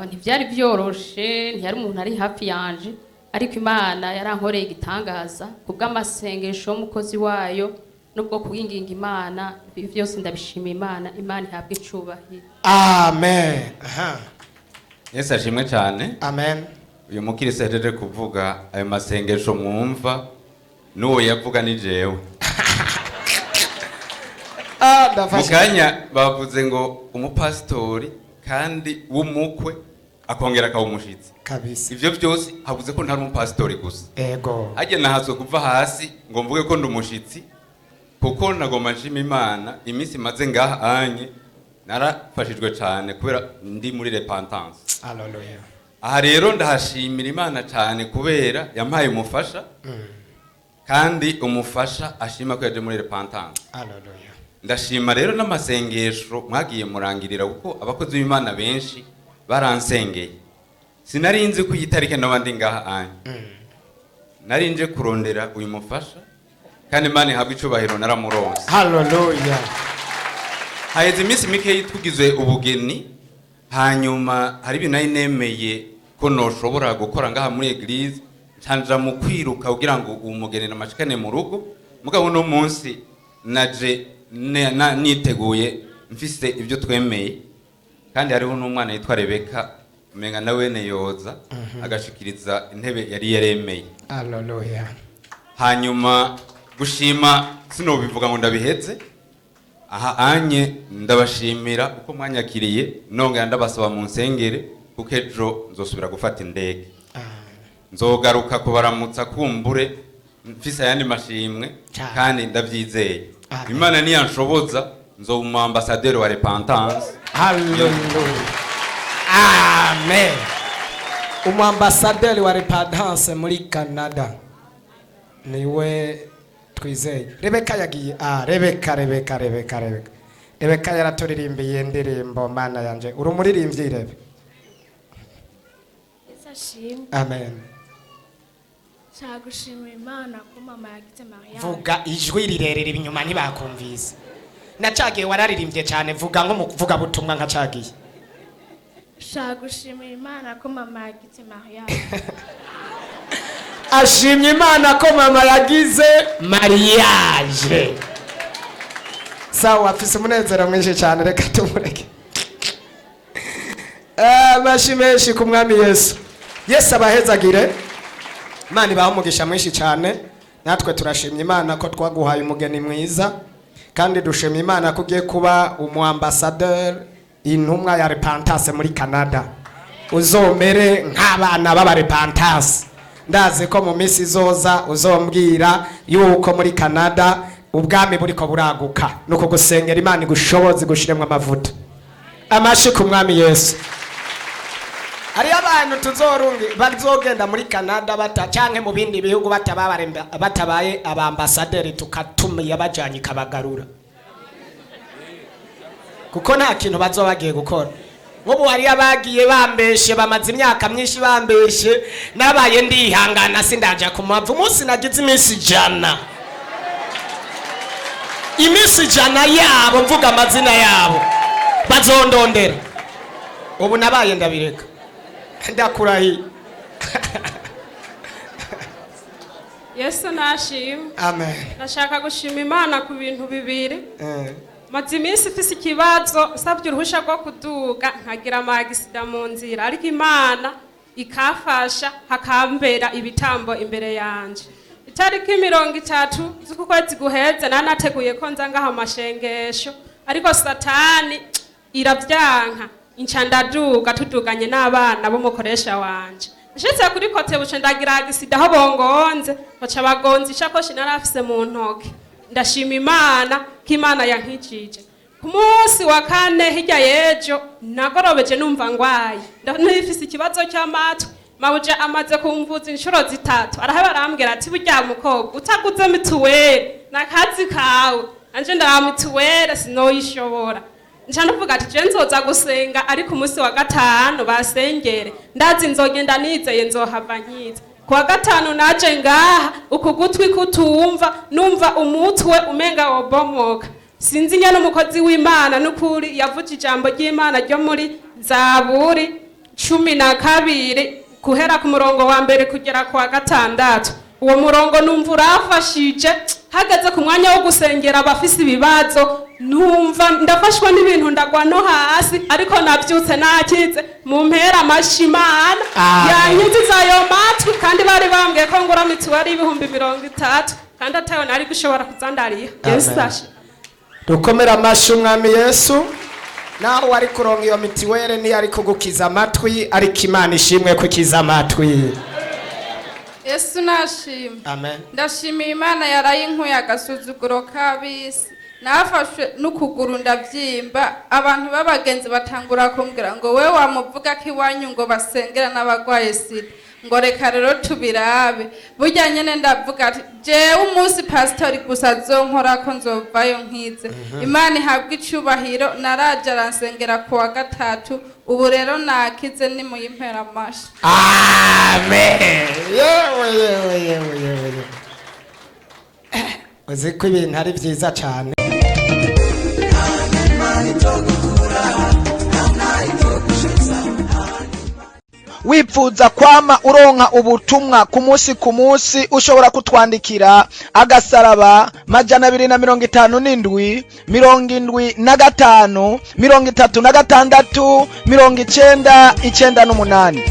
Ntibyari byoroshe, ntiyari umuntu ari hafi yanje, ariko imana yarankoreye igitangaza kubw'amasengesho y'umukozi wayo nubwo kubwinginga imana. Ibi byose ndabishima imana ihabwe icubahiro. Amen. Yesu ashimwe cyane. Amen. Uyu mukirisi yajeje kuvuga ayo masengesho mwumva n'uwo yavuga ni jewe. Mukanya bavuze ngo umupasitori kandi w'umukwe akongera akaba umushitsi kabisa. Ivyo byose havuze ko ntari umupasitori gusa. Ego. Haje nahazwe kuva hasi ngo mvuge ko ndi umushitsi kuko nagomba nshima imana iminsi maze ngaha anye narafashijwe cyane kubera ndi muri repentance. Hallelujah. Aha rero ndahashimira imana cyane kubera yampaye umufasha kandi umufasha ashima ko yaje muri repentance. Hallelujah. Ndashima rero n'amasengesho mwagiye murangirira kuko abakozi b'Imana benshi baransengeye. Sinari nzi ko iyitarike n'abandi ngaha anye. Nari nje kurondera uyu mufasha kandi Imana ihabwe icubahiro naramuronse. Hallelujah. Haheze iminsi mike tugize ubugeni, hanyuma hari ibintu nari nemeye ko noshobora gukora ngaha muri eglise, canja mu kwiruka kugira ngo umugeni namashikane mu rugo. Mugabo no munsi naje niteguye mfise ibyo twemeye, kandi hariho n'umwana yitwa Rebeka umenga nawe neyoza agashikiriza intebe yari yaremeye. Hallelujah. Hanyuma gushima sinobivuga ngo ndabiheze. Aha anye ndabashimira uko mwanyakiriye, nongera ndabasaba mu nsengere kuko ejo nzosubira gufata indege. Nzogaruka kubaramutsa kumbure mfise ayandi mashimwe kandi ndavyizeye. Imana niyanshoboza nzoba umu ambassadeur wa repentance. Hallelujah. Amen. Umu ambassadeur wa repentance muri Canada niwe twizeye. Rebeka yagiye. Rebeka yaraturirimbiye indirimbo mana yanje. Uri umuririmbyi Rebe. Amen. Shagushimira Imana ko mama yagize Mariya. Vuga ijwi rirerere inyuma ntibakumvise. Nacagiye wararirimbye cyane, vuga nko muvuga butumwa nkacagiye. Shagushimira Imana ko mama yagize Mariya. Ashimye Imana ko mama yagize mariage. Sawa, afise umunezero mwinshi cyane, reka tumureke. Bashimeshi ku mwami Yesu. Yesu abahezagire. Imana ibaha umugisha mwinshi cyane. Natwe turashimye Imana ko twaguhaye umugeni mwiza, kandi dushimye Imana ko ugiye kuba umu ambassadeur intumwa ya repentance muri Canada. Uzomere nk'abana b'aba repentance. Ndazi ko mu minsi izoza uzombwira yuko muri Canada ubwami buriko buraguka, nuko gusengera Imana igushoboze gushiremwa amavuta. Amashi ku mwami Yesu. Hari abantu tuzorungi bazogenda muri Canada canke mu bindi bihugu batabaye aba ambassadeur tukatumiye abajanye kabagarura, kuko nta kintu bazobagiye gukora. Nk'ubu hari abagiye bambeshe bamaze imyaka myinshi bambeshe, nabaye ndihangana sindaja kumavu. Umunsi nagize iminsi jana, iminsi jana yabo mvuga amazina yabo bazondondera. Ubu nabaye ndabireka ndakurahiye. Yesu nashimwe. Amen. Nashaka gushima Imana ku bintu bibiri. Maze iminsi mfise ikibazo, nsabye uruhusha rwo kuduga nkagira amagisida mu nzira, ariko Imana ikafasha hakambera ibitambo imbere yanje. Itariki 30 z'ukwezi guheze nanateguye ko nza ngaha amashengesho, ariko Satani iravyanka incandaduga tuduganye n'abana b'umukoresha wanje. Nshitse kuri kote buce ndagira agisida aho bongonze, baca bagonza ishakoshi narafise mu ntoke. Ndashima Imana ko Imana yankijije. Ku munsi wa kane hirya yejo nagorobeje numva ngwaye, ndafise ikibazo cy'amatwi. Mawuje amaze kumvuza inshuro 3, araheba arambwira ati burya mukobwa utaguze mituweli nakazi kawe, anje ndara mituweli sinoyishobora. nca ndavuga ati je nzoza gusenga ariko umunsi wa gatanu basengere ndazi nzogenda nizeye nzohava nkiza kuwa gatanu naje ngaha ukugutwi kutumva numva umutwe umenga wobomoka sinzi nyene umukozi w'Imana n'ukuri yavuze ijambo ry'Imana ryo muri Zaburi 12 kuhera ku murongo wa mbere kugera kwa gatandatu uwo murongo numva urafashije hageze ku mwanya wo gusengera abafise ibibazo numva ndafashwa n'ibintu ndagwa no hasi ariko nabyutse nakize mu mpera amashimana yanyiziza ayo matwi kandi bari bambwiye ko ngura mituweli 30 kandi atayo nari gushobora kuzandariya Yesu ashe dukomera amashi umwami Yesu naho wari kuronka iyo mitiweli ni ari kugukiza amatwi ariko Imana ishimwe kukiza amatwi. Yesu nashimye. Amen. Ndashimiye Imana yarayinkuye agasuzuguro kabisi nafashwe n'ukuguru ndavyimba abantu babagenzi batangura kumbwira ngo we wamuvuga ko iwanyu ngo basengera n'abagwaye sida ngo reka rero tubirabe burya nyene ndavuga ati jewe umunsi pastori gusa azonkora ko nzovayo nkize Imana ihabwa icubahiro naraje aransengera ku wa gatatu ubu rero nakize ni mu yimpera amashi. Amen. Yewe uzi ko ibintu ari vyiza cyane. Wipfuza kwama uronka ubutumwa ku munsi ushobora kutwandikira agasaraba 257 75 36 96 98